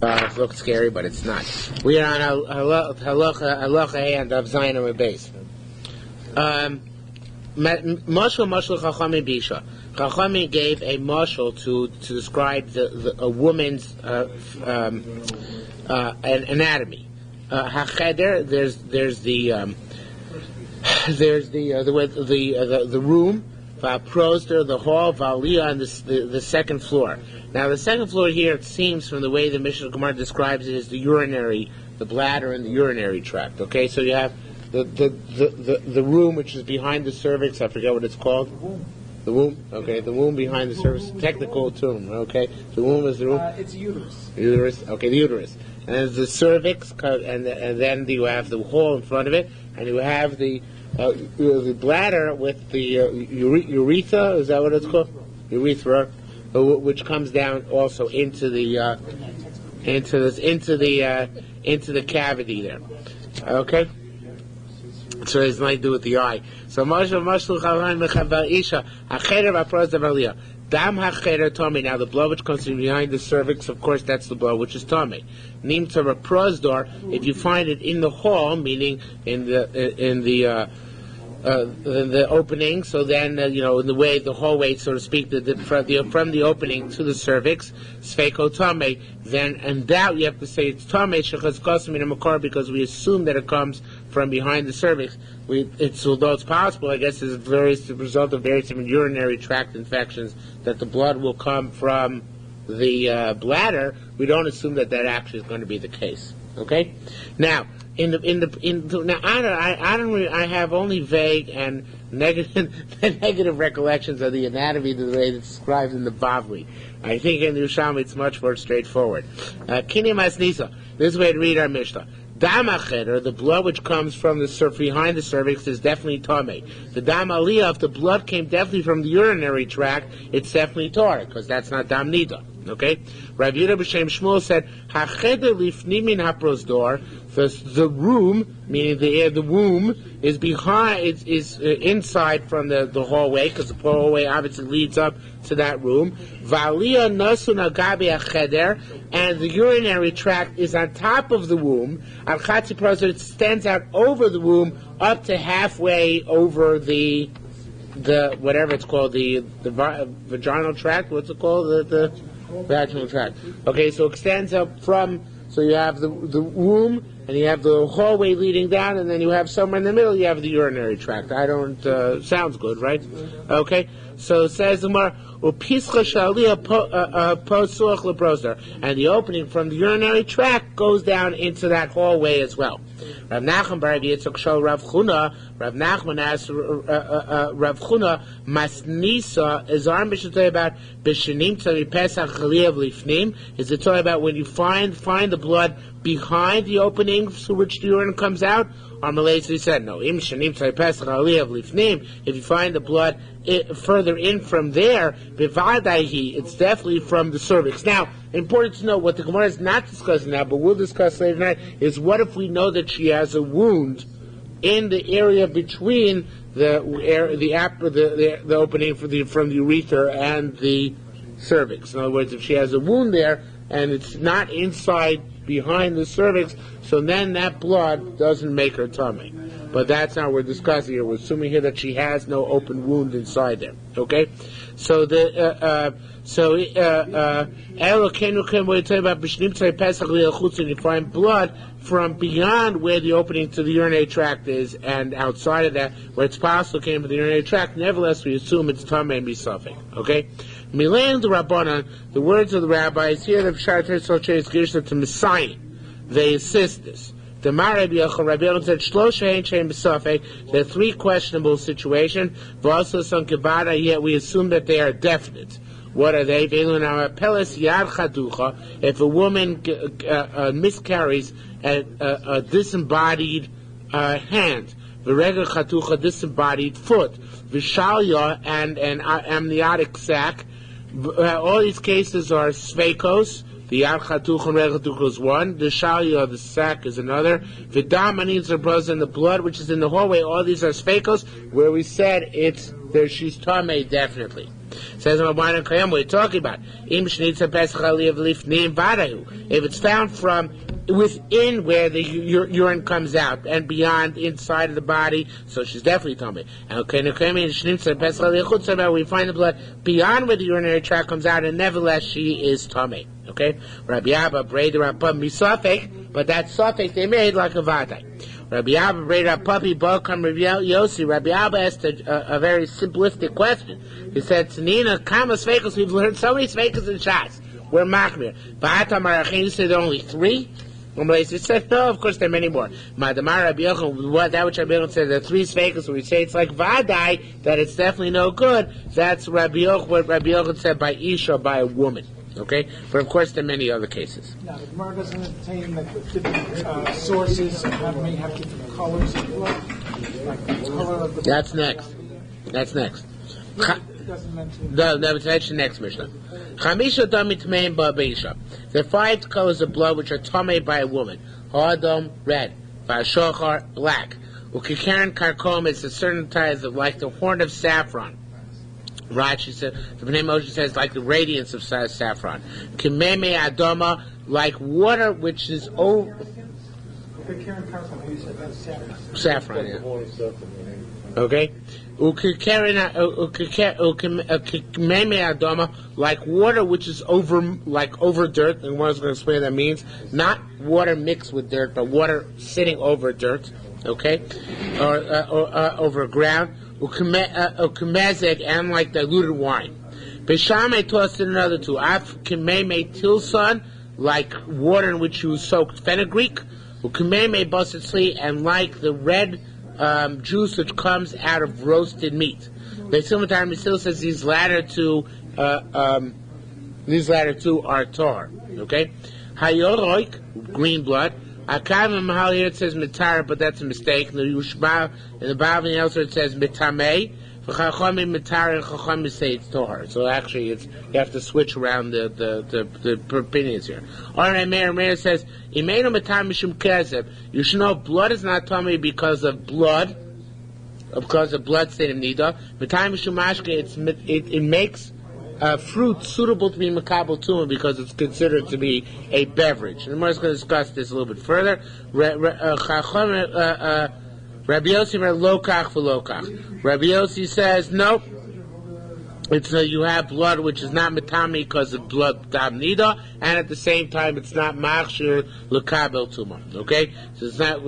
It looks scary, but it's not. We are on halacha and of Zayin and base. Mashal Chachami Bisha. Chachami gave a mashal to describe a woman's anatomy. Hacheder, there's the room, Valproster, the hall, Valia, and the second floor. Now, the second floor here, it seems from the way the Mishnah Gemara describes it, is the bladder and the urinary tract. Okay, so you have the room which is behind the cervix. I forget what it's called. The womb. Okay, the womb behind the cervix. Technical term. Okay, the womb is the room. It's uterus. Uterus. Okay, the uterus. And there's the cervix, and then you have the hole in front of it, and you have the bladder with the urethra. Is that what it's called? Urethra, which comes down also into the cavity there. Okay. So it's nothing to do with the eye. So Dam hacheder tome. Now the blood which comes from behind the cervix, of course, that's the blood which is tome. Nimtza reprosdor. If you find it in the hall, meaning in the opening, so then in the way, the hallway, so to speak, from the opening to the cervix, sfeiko tame. Then in doubt you have to say it's tame shechaz kosim in a makar, because we assume that it comes from behind the cervix. Although it's possible, I guess, as the result of various different urinary tract infections, that the blood will come from the bladder. We don't assume that actually is going to be the case. Okay, now. I have only vague and negative recollections of the anatomy the way it's described in the Bavli. I think in the Yerushalmi it's much more straightforward. Kinim Asnisa. This is the way to read our Mishnah. Dam hacheder, the blood which comes from behind the cervix, is definitely tame. The dam aliyah, if the blood came definitely from the urinary tract, it's definitely torah, because that's not dam niddah. Okay? Rav Yehuda b'Shem Shmuel said, hacheder lifnim min haprosdor, the room, meaning the womb, is behind, is inside from the hallway, because the hallway obviously leads up to that room. Valia nasun agabi hacheder, and the urinary tract is on top of the womb. Al chatzi prosdor, it stands out over the womb, up to halfway over the whatever it's called, the vaginal tract. What's it called? The vaginal tract. Okay, so it extends up from. So you have the womb, and you have the hallway leading down, and then you have somewhere in the middle, you have the urinary tract. Sounds good, right? Okay, so it says the Gemara, and the opening from the urinary tract goes down into that hallway as well. Rav Nachman bar Rav Yitzchak shal Rav Chuna. Rav Nachman asked Rav Chuna, Masnisa, is our Mishnah talking about B'shenim Tzari Pesach Chaliyav Lifnim? Is it talking about when you find the blood behind the opening through which the urine comes out? Or Malaysia said, no. Im Shenim Tzari Pesach Chaliyav Lifnim, if you find the blood further in from there, Bivadaihi, it's definitely from the cervix. Now, important to know, what the Gemara is not discussing now, but we'll discuss later tonight, is what if we know that she has a wound in the area between the opening from the urethra and the cervix. In other words, if she has a wound there and it's not inside behind the cervix, so then that blood doesn't make her tummy. But that's not what we're discussing here. We're assuming here that she has no open wound inside there. Okay, so we're talking about when you find blood from beyond where the opening to the urinary tract is, and outside of that, where it's possible came from the urinary tract. Nevertheless, we assume it's tamei and misafek. Okay, Milan the Rabbanan, the words of the rabbis here. The Pshat Tzolches Gishna to Messiah. They assist this. The Rabbi Yochanan said, there are three questionable situations. Yet we assume that they are definite. What are they? If a woman miscarries a disembodied hand, disembodied foot, vishalya, and an amniotic sac, all these cases are sveikos. The Yad Chatuch and Regel Chatuch is one. The Shalia, the sac, is another. Vidam Anin Zabroz, and the blood which is in the hallway. All these are Sfekos, where we said she's Tamei definitely. Says Rabbanan Kayam, what are you talking about? If it's found from within where the urine comes out and beyond inside of the body, so she's definitely tummy. And we find the blood beyond where the urinary tract comes out, and nevertheless she is tummy. Okay? Rabbi Abba, Breda, Rabba, Misafek, but that Safek they made like a Vadai. Rabbi Abba, Breda, Puppy, Balkam, Rabbi Yossi. Rabbi Abba asked a very simplistic question. He said, Tanina, Kama Svekas, we've learned so many Svekas and Shas. We're Machmir. Ba'ata Marachin, you said there are only 3? He said, no, of course there are many more. Madamar Rabbi Yochanan, that which Rabbi Yochanan said, there are 3 Svekas, so we say it's like Vadai, that it's definitely no good. That's Rabbi Yochanan, what Rabbi Yochanan said by Isha, by a woman. Okay? But of course there are many other cases. Now, the Gemara doesn't obtain like different sources may have different colors of blood. Like the color of the That's next. It doesn't mention that's mentioned next Mishnah. Chamisha dami tmeim ba'beisha. There are 5 colors of blood which are tamei by a woman. Ha'adam, red. Va'ashochar, black. Ukikaren karkom is a certain type of like the horn of saffron. Rashi said, the Bnei Moshe says, like the radiance of saffron. Kimeme adoma, like water which is over. Saffron, yeah. Okay? Ukimeme adoma, like water which is over dirt, and one is going to explain what that means. Not water mixed with dirt, but water sitting over dirt, okay? Or over ground. Ukimezek, and like diluted wine. Beshame tossed in another 2. Af kimeme tilson, like water in which you soaked fenugreek. Ukimeme basatzli, and like the red juice which comes out of roasted meat. The Silmatar still says these latter two are tar. Okay? Hayoroik, green blood. Akav and Mahal here it says mitar, but that's a mistake. In the Bavli elsewhere it says mitamei. For Chachamim mitar and Chachamim say it's tar. So actually, you have to switch around the opinions here. Alright, Meir says imenu mitar mishum kezeb. You should know blood is not tummy because of blood state of niddah. Mitar mishum mashke, it makes fruit suitable to be makabel tumah because it's considered to be a beverage. And we're going to discuss this a little bit further. Rabbi Yossi lokach v'lokach. Rabbi Yossi says nope. It's you have blood which is not metami because of blood dam nida, and at the same time it's not machshir lekabel tumah. Okay, so it's not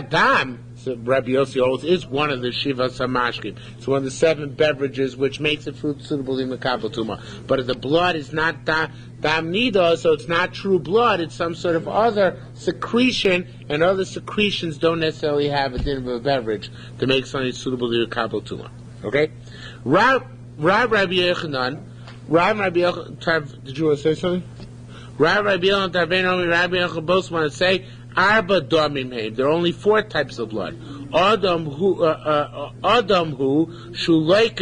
dam. So Rabbi Yossi holds is one of the shiva samashkim. It's one of the 7 beverages which makes the fruit suitable in the kabel tumah. But if the blood is not dam nida, so it's not true blood. It's some sort of other secretion, and other secretions don't necessarily have a din of a beverage to make something suitable to the kabel tumah. Okay, Rabbi Yochanan. Did you want to say something? Rabbi Yochanan both want to say. Arba damim heim. There are only 4 types of blood. Adam who shulaika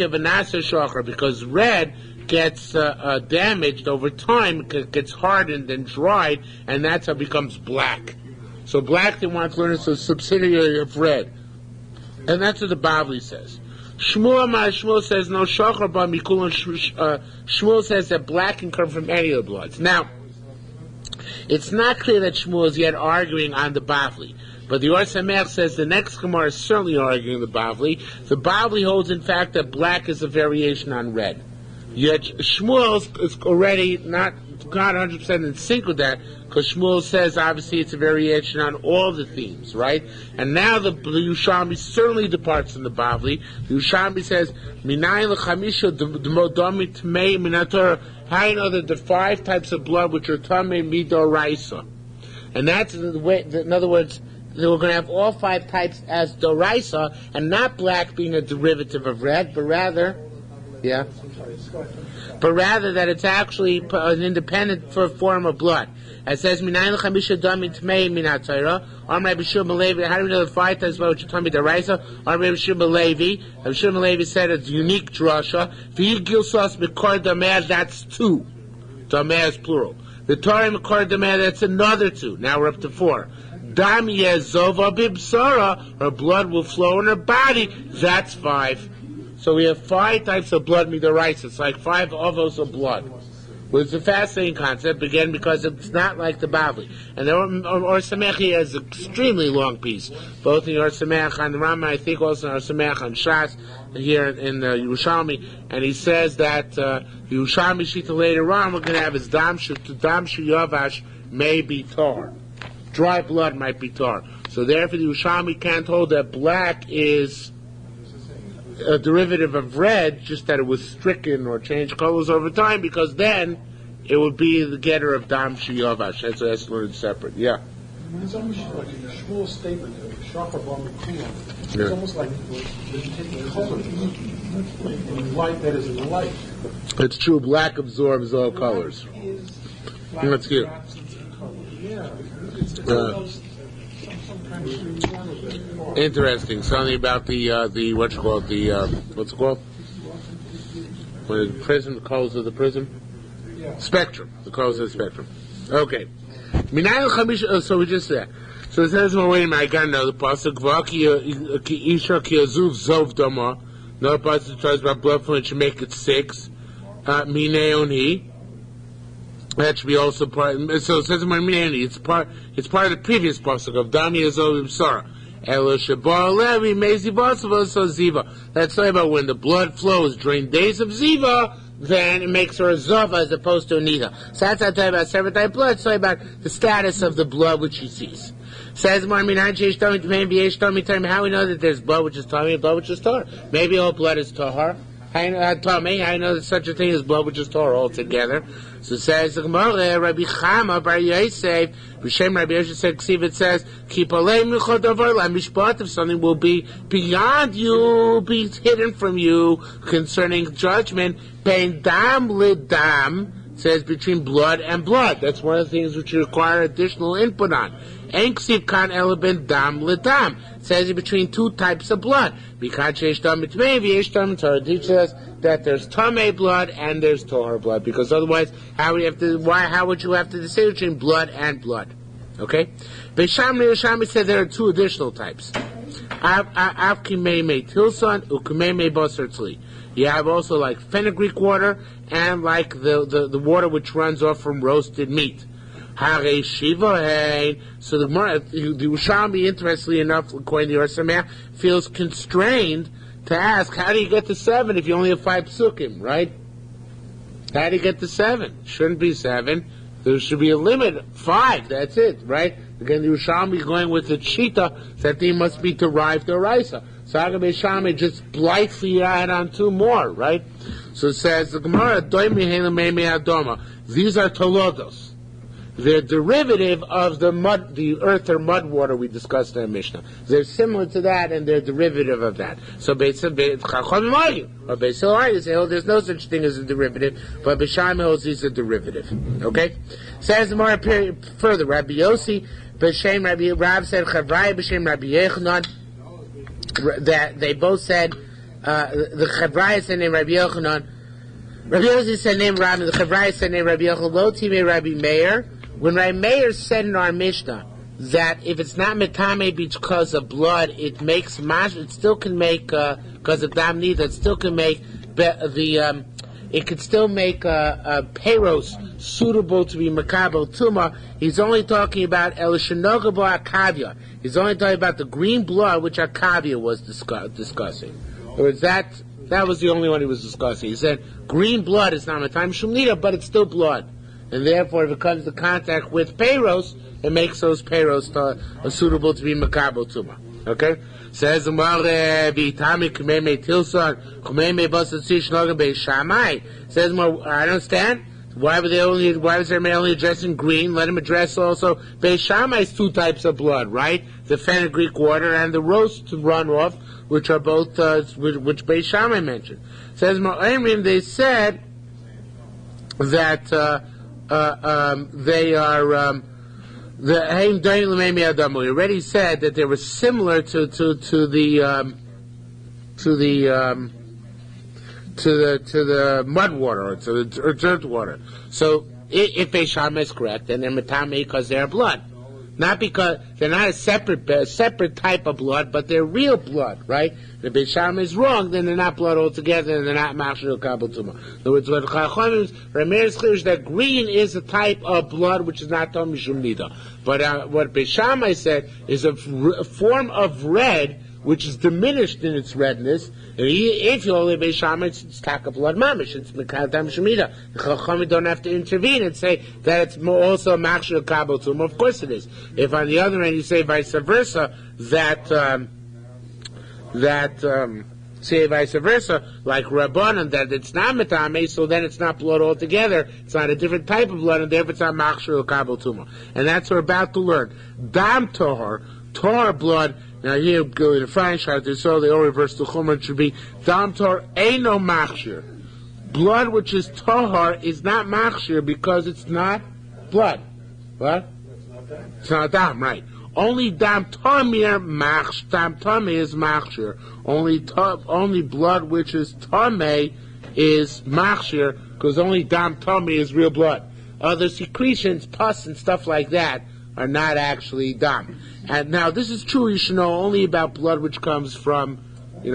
v'nasa shachar, because red gets damaged over time, gets hardened and dried, and that's how it becomes black. So black, they want to learn, is a subsidiary of red, and that's what the Bavli says. Shmuel says no shachar ba mikulan. Shmuel says that black can come from any of the bloods. Now, it's not clear that Shmuel is yet arguing on the Bavli, but the Or Sameach says the next Gemara is certainly arguing the Bavli. The Bavli holds, in fact, that black is a variation on red. Yet Shmuel is already not 100% in sync with that, because Shmuel says obviously it's a variation on all the themes, right? And now the Yerushalmi certainly departs from the Bavli. The Yerushalmi says, Minayin l'chamisha d'modami tmei minator. How you know that the 5 types of blood which are tamei midoraisa, and that's the way. In other words, we're going to have all 5 types as doraisa, and not black being a derivative of red, but rather that it's actually an independent form of blood. It says, Minayin l'chamisha dami tmei minatayra. Rabbi Shua Malevi. How do we know the 5 types of blood which are tamei doraisa? Rabbi Shua Malevi. Rabbi Shua Malevi said it's unique drasha. V'yigil sos mikor dameh, that's 2. Dameh is plural. The Torah mikor dameh, that's another 2. Now we're up to 4. Dam yezova bibsara, her blood will flow in her body. That's 5. So we have 5 types of blood midoraisa. It's like 5 ovos of blood. Well, it's a fascinating concept, again, because it's not like the Bavli. And the Or Sameach has an extremely long piece, both in Or Sameach on the Rambam, I think also in Or Sameach on Shas, here in the Yerushalmi, and he says that Yerushalmi Shita later on, we're going to have his Dam Yavash may be tar. Dry blood might be tar. So therefore the Yerushalmi can't hold that black is a derivative of red, just that it was stricken or changed colors over time, because then it would be the getter of Dam Shiyavash. That's learned separate. Yeah. It's almost like a small statement, a sharper bomb of It's almost like you take the color in light that is in light. It's true. Black absorbs all colors. That's cute. Interesting. Something about the what's it called? What's it called? When the prism, the colors of the prism? Yeah. Spectrum. The colors of the spectrum. Okay. So we just said. So it says, well, wait a minute, I gotta know the pasuk. Isha ki azuv zov dama. No pasuk talks about blood flow, it should make it 6. Mineoni. That should be also part. So it says Mineoni. It's part of the previous pasuk of Dami Azov Sara. Elo Shabar Levi Mezi Basava so Ziva. That's talking about when the blood flows during days of Ziva, then it makes her a Zava as opposed to a Niddah. So that's not talking about separate type blood, it's talking about the status of the blood which she sees. Says how we know that there's blood which is Tami and blood which is Tar. Maybe all blood is Tahar. I know that such a thing as blood which is Torah altogether. So it says the Gemara, Rabbi Chama Bar Yosef, B'Shem Rabbi Yosef said, it says, Keep alei michodavar la mishpat, if something will be beyond you, be hidden from you concerning judgment, ben dam lidam, says between blood and blood. That's one of the things which you require additional input on. Enksiv kan eleben dam lidam. Says between 2 types of blood. Because it teaches us that there's tamei blood and there's tahor blood. Because otherwise, how would you have to distinguish between blood and blood? Okay? Yerushalmi said there are 2 additional types. Avkimei tilson ukumei basar tzli. You have also like fenugreek water and like the water which runs off from roasted meat. So the Gemara, the Yerushalmi, interestingly enough, according to Yerushalmi, feels constrained to ask, how do you get to 7 if you only have 5 psukim, right? How do you get to 7? Shouldn't be 7. There should be a limit. 5, that's it, right? Again, the Yerushalmi is going with the shita that they must be derived oraisa. So Agabe Yerushalmi just blithely add on 2 more, right? So it says, the Gemara, these are tolodos. They're derivative of the earth or mud water we discussed in our Mishnah. They're similar to that, and they're derivative of that. So basically, say, oh, there's no such thing as a derivative, but B'Shaim holds these a derivative. Okay? Says more further, Rabbi Yossi, B'Shem Rabbi Rav said, Chavraya B'Shem Rabbi Yechanan, that they both said, the Chavraya said named Rabbi Yechanan, Rabbi Yossi said named Rabbi, the Chavraya said named Rabbi Yechanan, Lo Timei Rabbi Meir. When Rabbi Meir said in our Mishnah that if it's not metame because of blood, it makes mash. It still can make because of dam niddah. It still can make it could still make peiros suitable to be makabel tuma. He's only talking about el shenogabo akavia. He's only talking about the green blood which akavia was discussing. Or that was the only one he was discussing. He said green blood is not metame shum niddah, but it's still blood. And therefore, if it comes to contact with peiros, it makes those peiros suitable to be makabel tuma. Okay? Says the Says more, I don't understand. Why was there only addressing green? Let him address also Beis Shammai's 2 types of blood, right? The fenugreek water and the roast runoff, which are both which Beis Shammai mentioned. Says more, they said that they are we already said that they were similar to the mud water or to the dirt water. So if Beis Shammai is correct, then they're metame because they're blood. Not because they're not a separate type of blood, but they're real blood, right? If Beis Shammai is wrong, then they're not blood altogether, and they're not machshir kabel tuma. In other words, what Chachamim is, Rameir's clear is that green is a type of blood which is not tom mishum nida. But what Beis Shammai said is a form of red which is diminished in its redness. And if you only Beis Shammai, it's taka blood mamish. It's mekadam shemida. The Chachamim don't have to intervene and say that it's also machshir kabel tuma. Of course it is. If on the other end you say vice versa, say vice versa, like Rabbanan, that it's not metame, so then it's not blood altogether. It's not a different type of blood, and therefore it's not machshir or kabel tuma. And that's what we're about to learn. Dam tohar blood. Now here, go in the Freinschaft, so they all reverse the Chumrah. It should be Dam Tor Eino Machshir. Blood which is Tohar is not Machshir because it's not blood. What? It's not Dam, right. Only Dam Tamir Machsh. Dam Tamir is Machshir. Only blood which is Tameh is Machshir because only Dam Tamir is real blood. Other secretions, pus and stuff like that are not actually Dam. And now this is true, you should know only about blood which comes from, a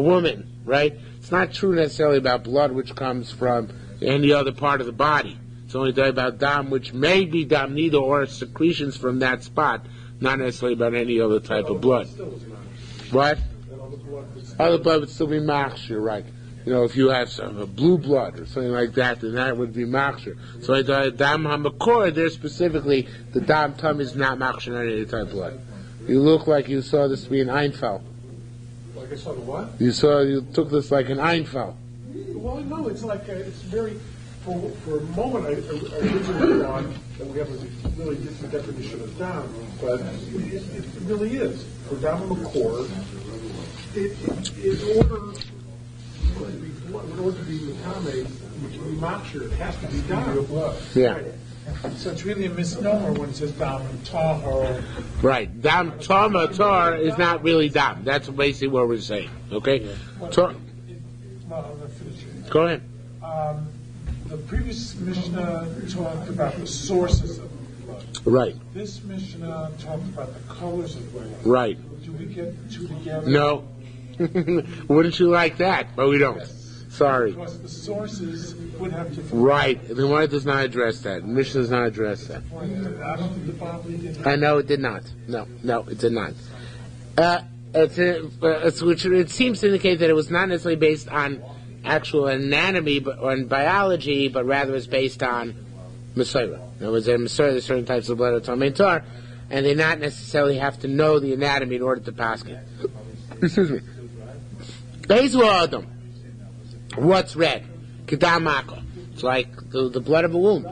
woman, right? It's not true necessarily about blood which comes from any other part of the body. It's only about dam which may be dam nida or secretions from that spot, not necessarily about any other type of blood. What? Other blood would still be machshir, right? If you have some blue blood or something like that, then that would be machshir. So the dam hamakor there specifically, the dam tum is not machshir on any type of blood. You look like you saw this to be an Einfeld. Like I saw the what? You took this like an Einfeld. Well, no, it's like it's very. For a moment, I originally thought that we have a really different definition of dam, but it really is for dam hamakor. In order to be Metame, Machshir, it has to be dam. Yeah. Right. So it's really a misnomer when it says dam tahar. Right. Dam tar is not really dam. That's basically what we're saying. Okay? Go ahead. The previous Mishnah talked about the sources of blood. Right. This Mishnah talked about the colors of blood. Right. Do we get two together? No. Wouldn't you like that? But we don't. Sorry. Because the sources would have to... Right. The Gemara does not address that. The Mishnah does not address that. I don't think the Bible did. I know it did not. No, it did not. It seems to indicate that it was not necessarily based on actual anatomy or on biology, but rather was based on Mesorah. In other words, in Mesorah, there's certain types of blood of Tamei Tar, and they not necessarily have to know the anatomy in order to pass it. Excuse me. Bezu Adam. What's red? Kedam Mako. It's like the blood of a womb.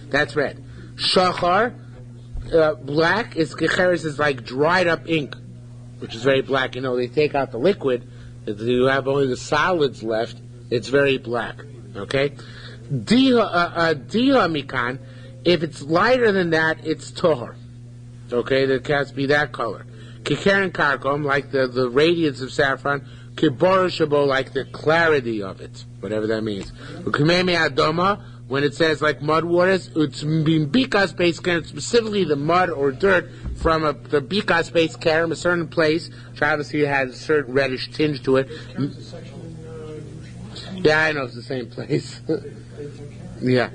That's red. Shachar, black, is Kecheres is like dried up ink, which is very black. They take out the liquid, you have only the solids left, it's very black. Okay? Diha Mikan, if it's lighter than that, it's Tohar. Okay? It has to be that color. Kikeren Karkom, like the radiance of saffron. Kibor Shabo, like the clarity of it, whatever that means. Ukimeme Adoma, when it says like mud waters, it's bikas based karen, specifically the mud or dirt from the bikas based karen, a certain place, which obviously has a certain reddish tinge to it. Yeah, I know it's the same place. Yeah,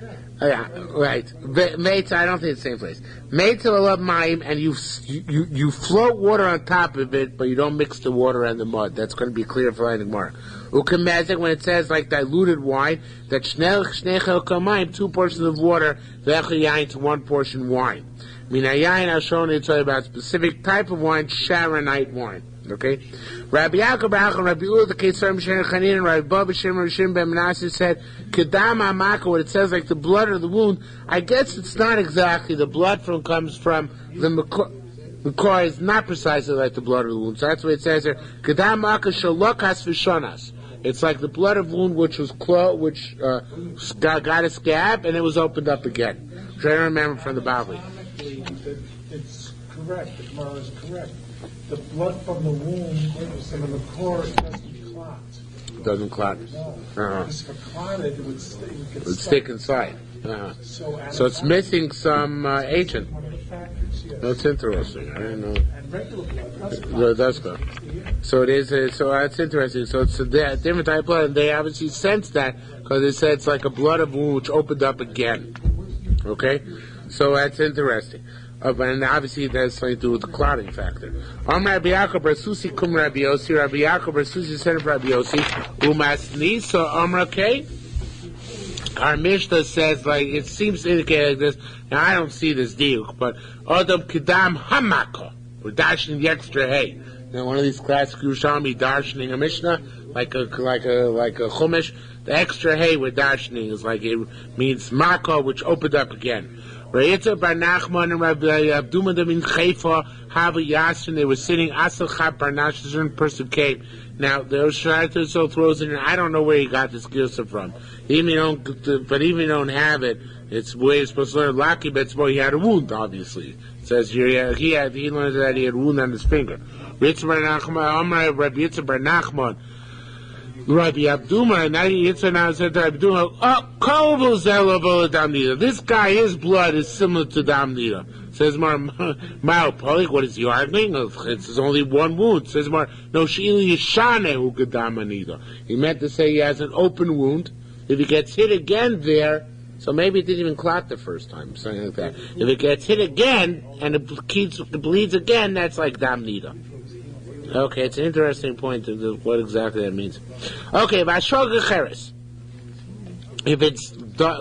right. Mates, I don't think it's the same place. Mates will love mine, and you float water on top of it, but you don't mix the water and the mud. That's going to be clear for the Gemara. Ukamezik, when it says like diluted wine, that shnechel kamayim, 2 portions of water, v'echel yain to 1 portion wine. Minayayin are shown to tell you about a specific type of wine, Sharonite wine. Okay? Rabbi Yaakov B'Achon, Rabbi Ula, the Ketzar Mishen Chanin, and Rabbi Baba Shem Rishim Ben Menashe said, Kedam Amaka, when it says like the blood of the wound, I guess it's not exactly the blood comes from the Makor is not precisely like the blood of the wound. So that's what it says here. Kedam Amaka Shalokas Vishonas. It's like the blood of wound which was got a scab and it was opened up again. Which I don't remember from the Bavli. It's correct. The Gemara is correct. The blood from the womb from the core doesn't clot. Doesn't clot. No. Because if it clotted, it would stick inside. So it's missing some agent. One of the factors. That's interesting. I didn't know. And regular blood, No, that's good. So it is. So that's interesting. So it's a different type of blood, and they obviously sense that because they said it's like a blood of wound which opened up again. Okay, so that's interesting. And obviously that's something to do with the clotting factor. Rabbi Yaakov bar Susi kum Rabbi Yossi. Rabbi Yaakov bar Susi said of Rabbi Yossi, Umasni. So okay. Our Mishnah says, like, it seems to indicate like this, and I don't see this deal, but Adam Kedam Hamako. We're dashing the extra hay. Now, one of these classic Yerushalmi darshaning a Mishnah, like a Chumash, the extra hay we're darshaning is like, it means Mako, which opened up again. Rayitza bar Nachman and Rabbi Abduma in Chaifa, Hava Yasin, they were sitting, Asal Chab bar Nash, a certain person came. Now, the Oshraita so throws in, I don't know where he got this girsa from. Even if you don't have it, it's where you're supposed to learn Laki, but it's where he had a wound, obviously. It says here, he learned that he had a wound on his finger. Rabbi Yitzhak bar Nachman, Rabbi Abduma, and Yitzhak now said to Rabbi Abduma, this guy, his blood is similar to Damnida. Says Mar Polik, what is he arguing? It's only one wound. Says Mar, no, Sheili Yishane who Gadamanida. He meant to say he has an open wound. If he gets hit again there, so maybe it didn't even clot the first time, something like that. If it gets hit again and it bleeds again, that's like Damnida. Okay, it's an interesting point of what exactly that means. Okay, Vashog Cheres. If it's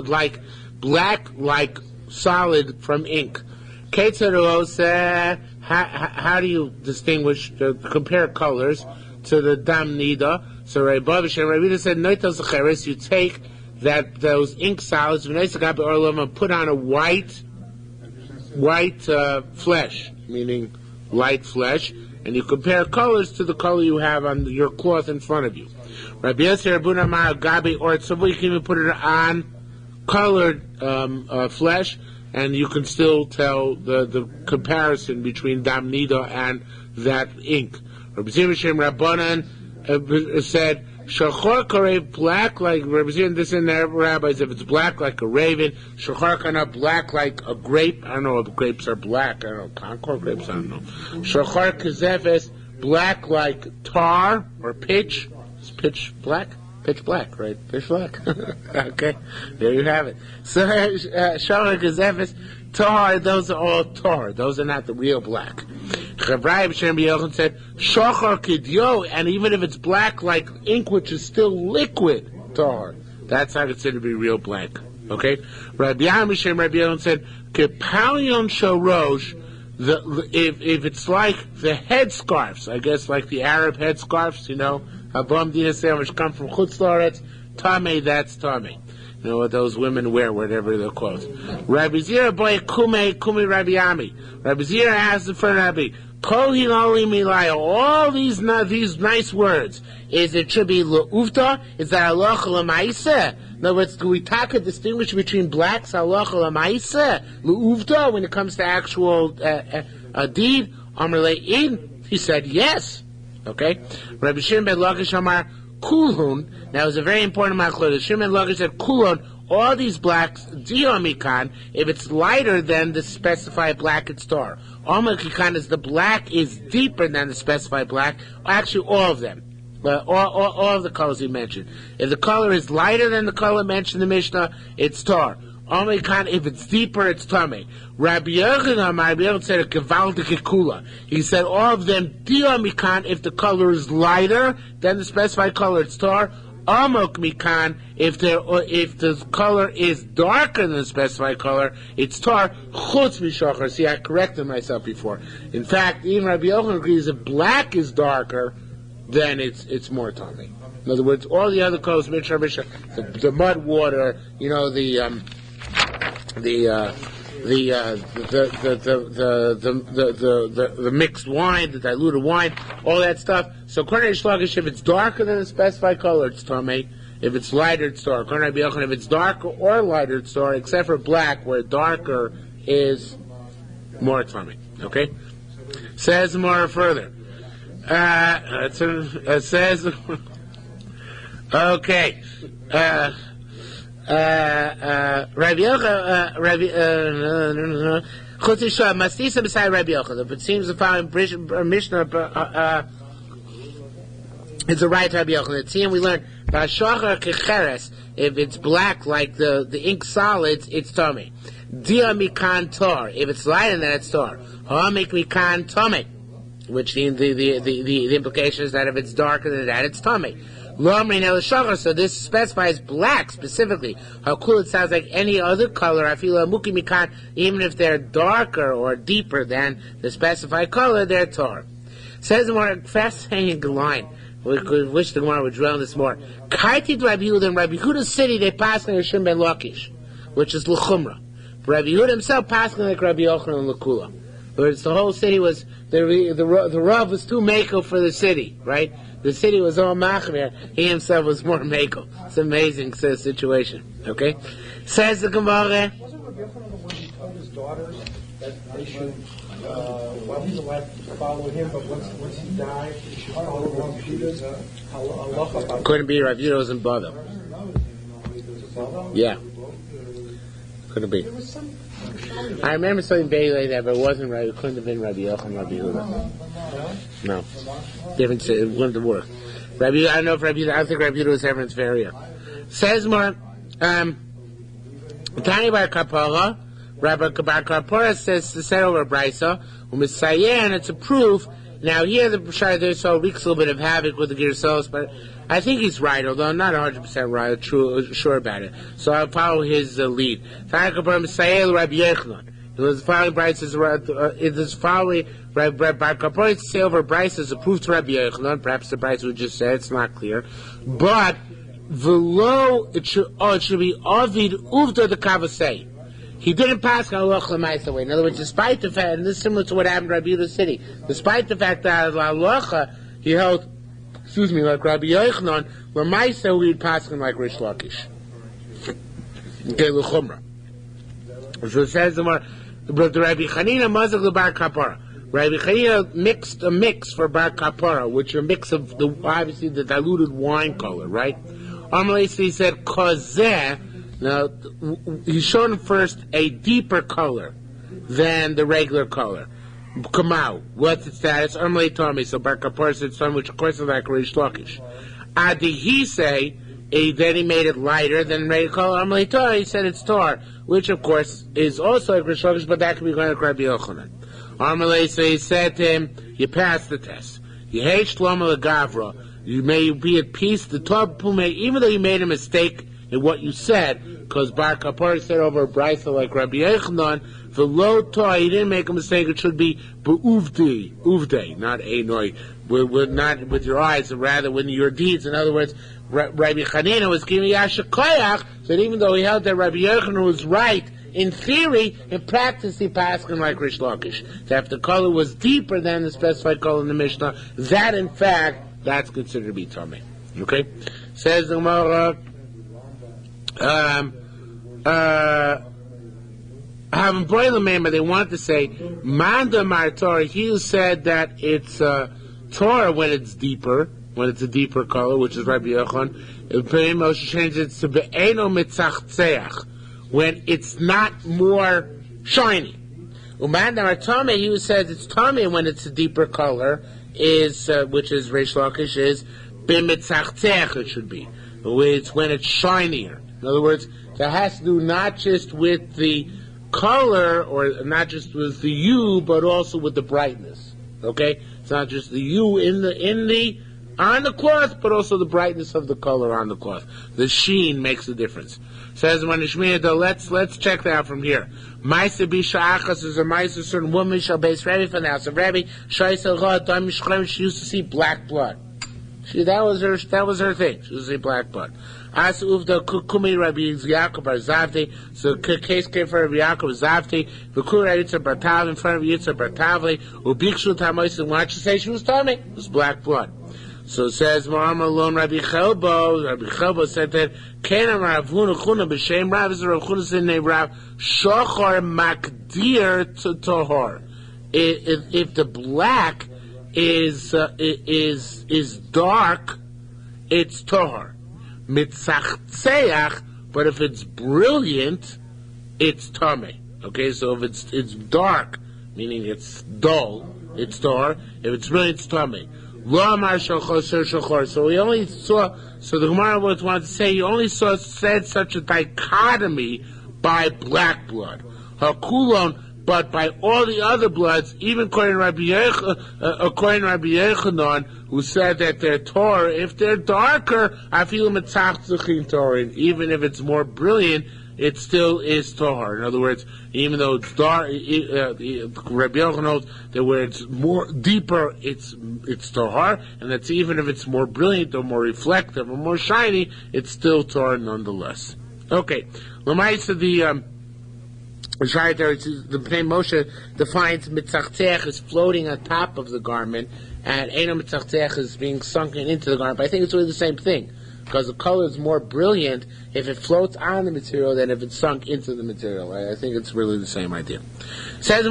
like black, like solid from ink. How do you distinguish, compare colors to the Damnida? So Rabbi said, you take those ink solids and put on a white flesh, meaning light flesh, and you compare colors to the color you have on your cloth in front of you. Rabbi Yossi Rabuna Mar Gabi or Tzavu, you can even put it on colored flesh, and you can still tell the comparison between Damnida and that ink. Rabbi Zimmishem Rabbanan said, Shachar karev, black like Rabbi Zimmishem, this in there, rabbis, if it's black like a raven, Shachar kana, black like a grape, I don't know if grapes are black, I don't know, Concord grapes, I don't know. Shachar kazefes, black like tar or pitch, is pitch black? Pitch black, right? Pitch black. Okay, there you have it. So, Shachar kazefes, tar, those are all tar. Those are not the real black. Chavrayim Shem B'Yochanan said, Shachar Kidyo, and even if it's black like ink, which is still liquid tar, that's not considered to be real black. Okay? Rabbi Yam Rabbi Yochanan said, Kepalion Shorosh, if it's like the headscarves, I guess like the Arab headscarves, you know, Habam Dinaseh, which come from Chutz La'aretz, Tameh, that's Tameh. You know what those women wear, whatever they're clothes. Rabbi Zira boy kume Rabbi Ami. Rabbi Zira asked the friend Rabbi, Kol hinoli milaya. All these nice words. It should be le'uvta? Is that halacha l'maiseh? In other words, do we distinguish between blacks halacha l'maiseh? Le'uvta when it comes to actual a deed? Amar le'in. He said yes. Okay. Rabbi Shimon ben Lakish Amar Kulhun. Now, it's a very important machlokes. Shimon Lakish said, Kulhun, all these blacks, Diomikan, if it's lighter than the specified black, it's tar. Omakikan is the black is deeper than the specified black. Actually, all of them. All of the colors he mentioned. If the color is lighter than the color mentioned in the Mishnah, it's tar. Omakan, if it's deeper, it's tameh. Rabbi Yochanan said a gewaltige kula. He said all of them Diomikan, if the color is lighter than the specified color, it's tar. Amok mikan, if the color is darker than the specified color, it's tar. Chutz mishachar. See, I corrected myself before. In fact, even Rabbi Yochanan agrees if black is darker, then it's more tameh. In other words, all the other colors, the mud water, you know, the mixed wine, the diluted wine, all that stuff. So according to Shlagish, if it's darker than the specified color, it's tameh. If it's lighter, it's tar. According to Rabbi Yochanan, if it's darker or lighter, it's tar, except for black, where darker is more tameh. Okay? Says more further. It says, okay. Rabbi Chutzisha Masnisa beside Rabbi Yochanan. If it seems the following Mishnah it's a right to Rabbi Yochanan. It's here we learn Bashachar Kecheres. If it's black like the ink solids, it's tummy. Dia Mikan Tor. If it's lighter than it's Tor. Hamik Mikan Tummy. Which the implication is that if it's darker than that, it's tummy. So this specifies black specifically. How cool it sounds like any other color. I feel muki mikan, even if they're darker or deeper than the specified color, they're tar. Says the more fascinating line. We could wish the Gemara would drill on this more. Kaiti to Rabbi Yehuda in Rabbi Yehuda's city they pass on Yerushalmi ben Lakish, which is l'chumra. Rabbi Yehuda himself passed like Rabbi Yochanan and l'kula. Whereas the whole city was the Rav was too mako for the city, right? The city was all machmir. He himself was more mako. It's an amazing situation. Okay, says the Gemara. Wasn't Rabbi Yochanan the one who told his daughters that they should, while he's alive, follow him, but once he died, they should follow Rabbi Yehuda's halacha? Couldn't be Rabbi Yehuda was in Bava. Yeah, couldn't be. I remember something vaguely like that, but it wasn't right. It couldn't have been Rabbi Yochanan, Rabbi Yehuda. No, different. It wouldn't have worked. Rabbi Yehuda, I don't know if Rabbi Yehuda. I don't think Rabbi Yehuda was ever in Tveria. Says more. Tani bar Kapara, Rabbi Bar Kapara says to set over Brisa, and it's a proof. Now here the B'shar there so wreaks a little bit of havoc with the Gersos, but I think he's right, although I'm not 100% right, sure about it. So I'll follow his lead. Tani Kapara Messiah Rabbi Yochanan. It was following Brisa. It is following Rabbi Bar Kapara to say over Brisa is a proof to Rabbi Yochanan. Perhaps the Brisa we just said it's not clear, but it should be Ovid Uvda the Kavasei. He didn't pass Halacha L'maisa way. In other words, despite the fact, and this is similar to what happened to Rabbi Yehuda's city, despite the fact that Halacha he held, like Rabbi Yochanan, L'maisa we'd pass him like Rish Lakish. Okay, L'chumra. So it says the Rabbi Chanina Mazak L'Bar Kapara. Rabbi Chanina mixed a mix for Bar Kapara, which are a mix of obviously the diluted wine color, right? Amalei said Kozeh. Now he showed him first a deeper color than the regular color. Kamau, what's its status? Amalei told me. So Bar Kapara said son, which of course is like Rish Lakish. Adi he say. Then he made it lighter than regular color. Amalei Torah, he said it's tar, which of course is also like Rish Lakish, but that can be going to Rabbi Yochanan. Amalei, so he said to him, you passed the test. You hate Shlomo Gavra. You may be at peace. The Torah, even though you made a mistake in what you said, because Bar Kapara said over a Brisa like Rabbi Yochanan, the low Torah, he didn't make a mistake. It should be uvde, not enoi, not with your eyes, but rather with your deeds. In other words, Rabbi Chanina was giving Yasha Koyach, that even though he held that Rabbi Yochanan was right, in theory, in practice, he passed him like Rish Lakish. That if the color was deeper than the specified color in the Mishnah, that in fact, that's considered to be tummy. Okay? Says the Gemara, having boiled member, they wanted to say, Manda Mar Torah, he who said that it's Torah when it's deeper, when it's a deeper color, which is Rabbi Yochanan, Moshe changed it to Be'eno Mitzachzeach, when it's not more shiny. Umanda Mar Tomei, he who says it's Tomei when it's a deeper color, is which is Reish Lakish, is B'Mitzachzeach it should be. It's when it's shinier. In other words, that has to do not just with the color, or not just with the hue, but also with the brightness. Okay? It's not just the hue on the cloth, but also the brightness of the color on the cloth. The sheen makes a difference. Says let's check that out from here. Ma'aseh bisha achas is a ma'aseh certain woman shall base Rebbe from the house of Rebbe. She used to see black blood. That was her thing. She used to see black blood. As uvda kumi Rabbi Yaakov bar Zavdi. So case came for Rabbi Yaakov Zavdi. V'kur Yitzhak bar Tav in front of Yitzhak bar Tavli. Ubikshu tamois and wanted to say she was tummy. It was black blood. So it says Maram alone Rabbi Chelbo. Rabbi Chelbo said that Kana Rav Huna Chuna b'Shem Rav is a Rav Huna sin named Rav Shochar Makdir to Tohor. If the black is dark, it's Tohor. Mitzachzeach, but if it's brilliant, it's Tomei. Okay, so if it's dark, meaning it's dull, it's tahor. If it's brilliant, it's tamei. Lo amar shachor shachor. So we only saw. So the Gemara wanted to say you only said such a dichotomy by black blood. Hakulon. But by all the other bloods, even according to Rabbi Yechanan, who said that they're Torah, if they're darker, I feel mitzachzuchin Torah. Even if it's more brilliant, it still is Torah. In other words, even though it's dark, Rabbi Yechanan knows that where it's more deeper, it's Torah, and that's even if it's more brilliant or more reflective or more shiny, it's still Torah nonetheless. Okay, Lamaisa the Pnei Moshe defines mitzachtech as floating on top of the garment, and Eino mitzachtech is being sunken into the garment. But I think it's really the same thing, because the color is more brilliant if it floats on the material than if it's sunk into the material. I think it's really the same idea. Says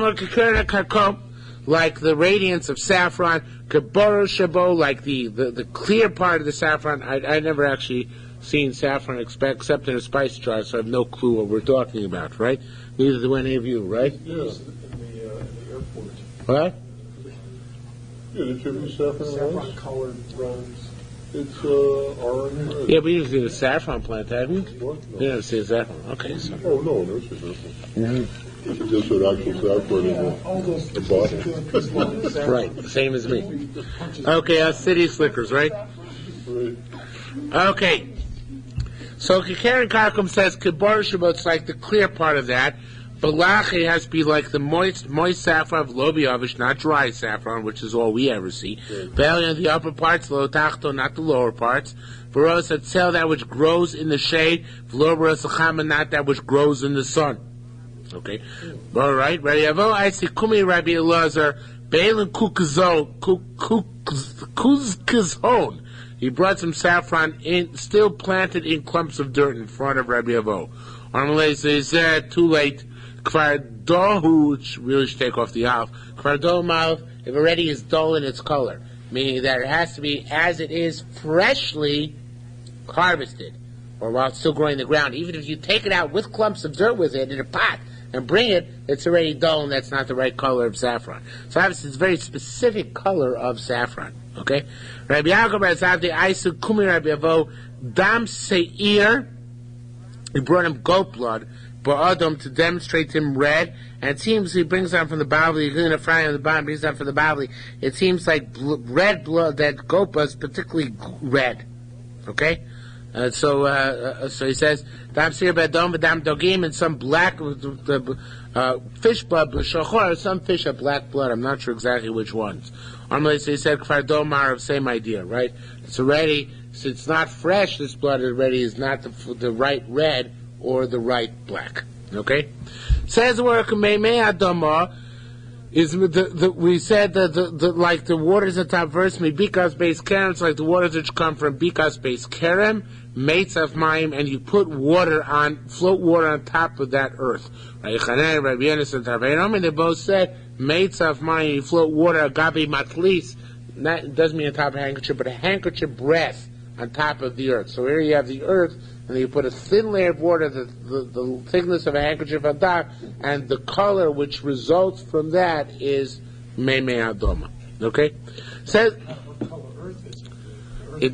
like the radiance of saffron, kaboro shabo, like the clear part of the saffron. I never actually seen saffron except in a spice jar, so I have no clue what we're talking about, right? Neither do any of you, right? Yeah, in the airport. What? Yeah, did you have saffron colored rose? It's orange red. Yeah, but you didn't see the saffron plant, have you? What? No. You didn't see the saffron. Okay, so. Oh, no, there's saffron. Mm-hmm. It's just an actual saffron in the bottle. Right, same as me. Okay, us city slickers, right? Right. Okay. So Kikaren Karkum says Kibar Shabbat, it's like the clear part of that. Balachi has to be like the moist saffron of Lobiavish, not dry saffron, which is all we ever see. Belly on the upper parts, Lo Tachto, not the lower parts. Veros Atzel, that which grows in the shade. Vloberos Achama, not that which grows in the sun. Okay. All right. Rabbi Yavo, I see Kumi Rabbi Elazar, Balen Kuzkizhon. He brought some saffron in, still planted in clumps of dirt in front of Rabbi Avo. Armalei says, too late. Kvar dohu, which really should take off the alf. Kvar dohu malv, if already is dull in its color, meaning that it has to be as it is freshly harvested, or while it's still growing in the ground. Even if you take it out with clumps of dirt with it in a pot and bring it, it's already dull and that's not the right color of saffron. So obviously it's a very specific color of saffron. Okay? Rabbi Yaakov Razavdi Aisu Kumi Rabbi Avo Dam Seir. He brought him goat blood, Ba'adam, to demonstrate to him red. And it seems he brings down from the Bavli, he's going to fry on the bottom, brings down from the Bavli. It seems like red blood, that goat blood is particularly red. Okay? So he says, Dam Seir Ba'adam V'dam Dogim, and some black fish blood, B'shachor, some fish have black blood. I'm not sure exactly which ones. So he said, Kfar Domar, same idea, right? It's already, since it's not fresh, this blood already is not the right red or the right black. Okay? Says the word Kamei Adama is we said that like the waters at top verse, Bikas base Kerem, it's like the waters which come from Bikas base Kerem, mates of Mayim, and you put float water on top of that earth. Right? And they both said, mates of Mayim, you float water, Gabi Matlis, that doesn't mean on top of a handkerchief, but a handkerchief breath on top of the earth. So here you have the earth, and you put a thin layer of water, the thickness of a handkerchief on top, and the color which results from that is Meimei Adoma. Okay? Says,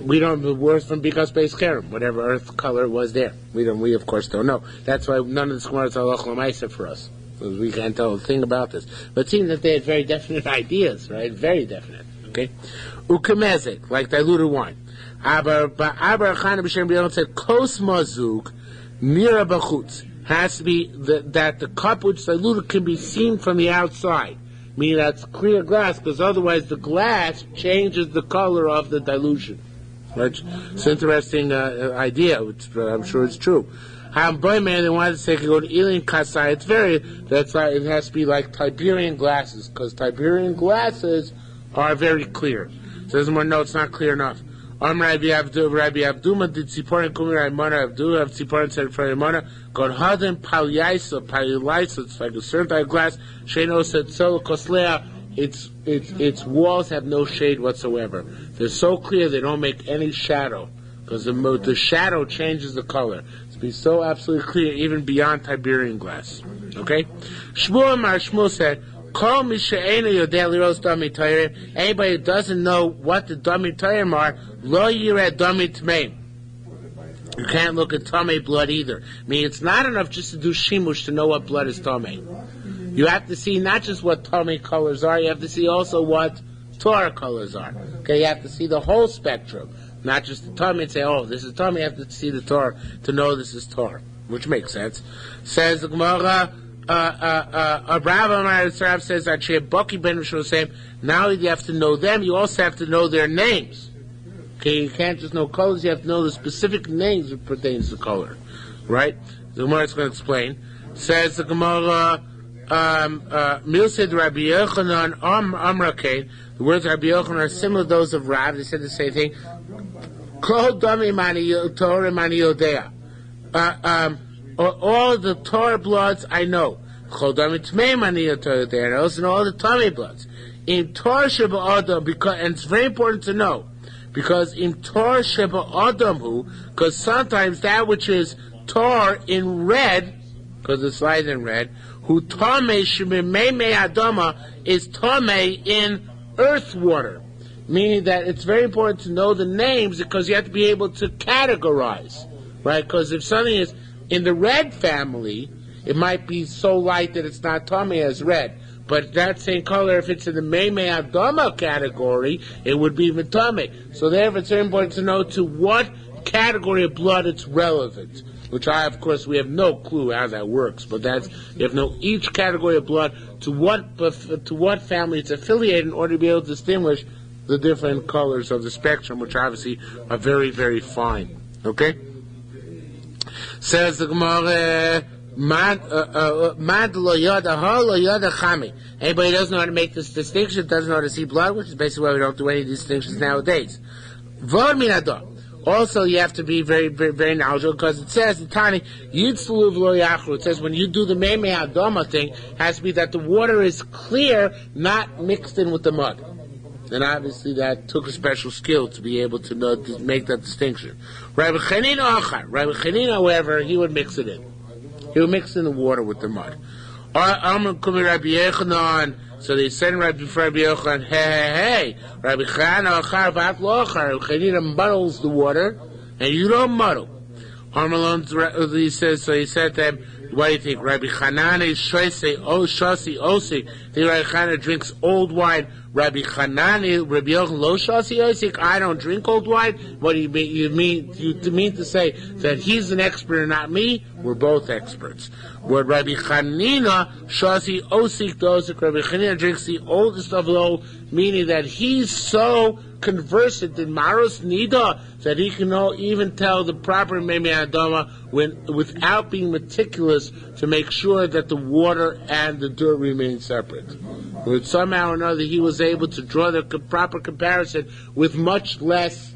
we don't have words from Bikas Beis Kerem, whatever earth color was there. We of course don't know. That's why none of the Gemara is halach l'maisa for us, because we can't tell a thing about this. But it seems that they had very definite ideas, right? Very definite. Okay? Ukemezik, like diluted wine. Aber Chana b'Shem B'Yom said kos mazug mira b'chutz, has to be that the cup which is diluted can be seen from the outside, meaning that's clear glass, because otherwise the glass changes the color of the dilution. Right? It's an interesting idea, which I'm sure it's true. Boy, man, they wanted to say go to Elin Kasai. It has to be like Tiberian glasses, because Tiberian glasses are very clear. So there's more. No, it's not clear enough. Rabbi Abduma did Tziporin Kumi Raimana Abdullah of Tziporin said for Raimana God Hadim Palyaisa. It's like a certain type of glass. Sheno said so Koslea. Its walls have no shade whatsoever. They're so clear they don't make any shadow, because the shadow changes the color. To be so absolutely clear, even beyond Tiberian glass. Okay? Shmuel said, Kol Mishaena Yodeh Liros Dami Tayrim. Anybody who doesn't know what the Dami Tayrim are, Lo Yireh Dami Tmeim. You can't look at Tamei blood either. I mean, it's not enough just to do Shimush to know what blood is Tamei. You have to see not just what Tamei colors are, you have to see also what Torah colors are. Okay, you have to see the whole spectrum. Not just the Tamei and say, oh, this is Tamei. You have to see the Torah to know this is Torah. Which makes sense. Says the Gemara, Rav says that Baki Ben Rishon. Not only do you have to know them, you also have to know their names. Okay, you can't just know colors, you have to know the specific names that pertains to color. Right? The Gemara is going to explain. Says the Gemara, Milsid Rabbi Yochanan Amrakain. The words of Rabbi Yochanan are similar to those of Rav. They said the same thing. Kol Dami Mani Torah Mani Yodea. All the Torah bloods I know. Chol Dami Tmei Mani Torah Yodea. I also know all the Tamei bloods. In Torah Sheba Adam, because, and it's very important to know, because in Torah Sheba Adam, because sometimes that which is Torah in red, because it's light in red, who Tamei Shemimei Adama is Tamei in earth water. Meaning that it's very important to know the names because you have to be able to categorize, right? Because if something is in the red family, it might be so light that it's not Tamei as red. But that same color, if it's in the Meimei Adama category, it would be Tamei. So therefore it's very important to know to what category of blood it's relevant. Which of course, we have no clue how that works. But that's, you have to know each category of blood to what family it's affiliated in order to be able to distinguish the different colors of the spectrum, which obviously are very, very fine. Okay? Says the Gemara, anybody who doesn't know how to make this distinction, doesn't know how to see blood, which is basically why we don't do any distinctions nowadays. Also, you have to be very, very, very knowledgeable because it says in Tani, it says when you do the Meimei Adama thing, it has to be that the water is clear, not mixed in with the mud. And obviously that took a special skill to be able to know, to make that distinction. Rabbi Chanina, however, he would mix it in. He would mix in the water with the mud. So they send Rabbi Yochanan, hey, Rabbi Chanina muddles the water, and you don't muddle. He said to them, what do you think? Rabbi Chanane Shasi Osi. The Rabbi Chanane drinks old wine. Rabbi Chanane, Rabbi Yochanan Lo Shasi Osik. I don't drink old wine. What do you mean? You mean to say that he's an expert and not me? We're both experts. What Rabbi Chanina Shasi Osik Dosik. Rabbi Chanina drinks the oldest of the old, meaning that he's so conversant in Maros Niddah that he can even tell the proper Meimei Adama without being meticulous to make sure that the water and the dirt remain separate. But somehow or another he was able to draw the proper comparison with much less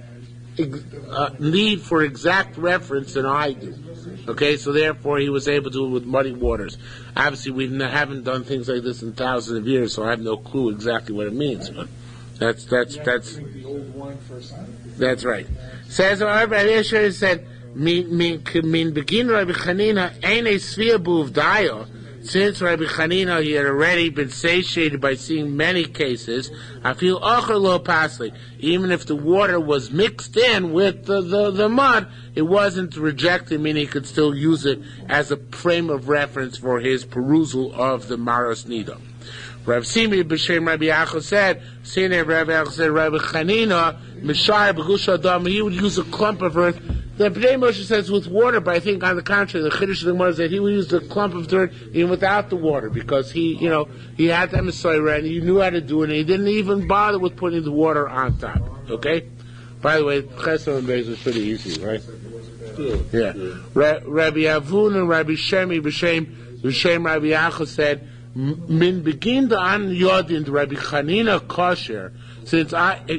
need for exact reference than I do. Okay, so therefore he was able to do it with muddy waters. Obviously we haven't done things like this in thousands of years, so I have no clue exactly what it means. But that's the old wine first. That's right. Says Rabbi Yeshua said, "Min begin Rabbi Chanina ain't a sphere buv dayo." Since Rabbi Chanina, he had already been satiated by seeing many cases. I feel acher lo pasli. Even if the water was mixed in with the mud, it wasn't rejected, meaning he could still use it as a frame of reference for his perusal of the Maros Niddah. Rav Simi b'shem Rabbi Yachos said, Rabbi Yachos said, Rabbi Chanina, Mishai b'gush adam, he would use a clump of earth. The Bnei Moshe says with water, but I think on the contrary, the Chiddush of the Gemara is that he would use a clump of dirt even without the water, because he had that Messiah and he knew how to do it, and he didn't even bother with putting the water on top. Okay? By the way, Chesed and Beis was pretty easy, right? Yeah. Rabbi Avun and Rabbi Shemi b'shem Rabbi Yachos said, Min begin the an yodin Rabbi Chanina kosher, since Rabbi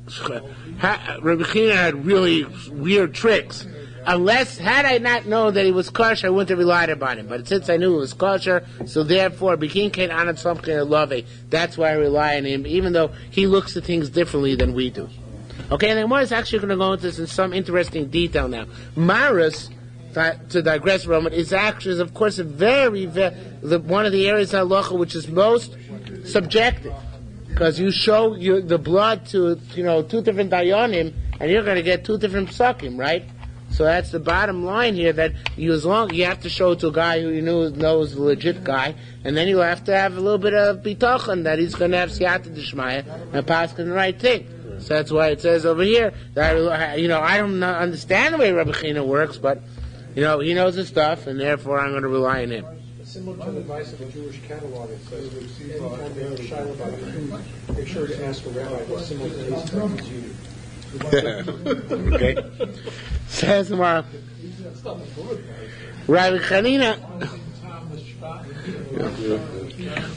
Chanina had really weird tricks. Had I not known that he was kosher, I wouldn't have relied upon him. But since I knew he was kosher, so therefore, begin kain anat something love. That's why I rely on him, even though he looks at things differently than we do. Okay, and the Gemara is actually going to go into this in some interesting detail now. Maris to digress for a moment, is actually, is of course, a very, one of the areas of halacha which is most subjective. Because you show the blood to, two different dayanim, and you're going to get two different psukim, right? So that's the bottom line here, that you have to show it to a guy who you knows the legit guy, and then you have to have a little bit of bitachon that he's going to have siyata d'shmaya and pass the right thing. So that's why it says over here that I don't understand the way Rabbi China works, but he knows his stuff, and therefore I'm going to rely on him. Similar to the advice of a Jewish catalog, it says anytime they have a shiur about food, make sure to ask a rabbi what similar taste as you. Okay. Says tomorrow. Rabbi Chanina.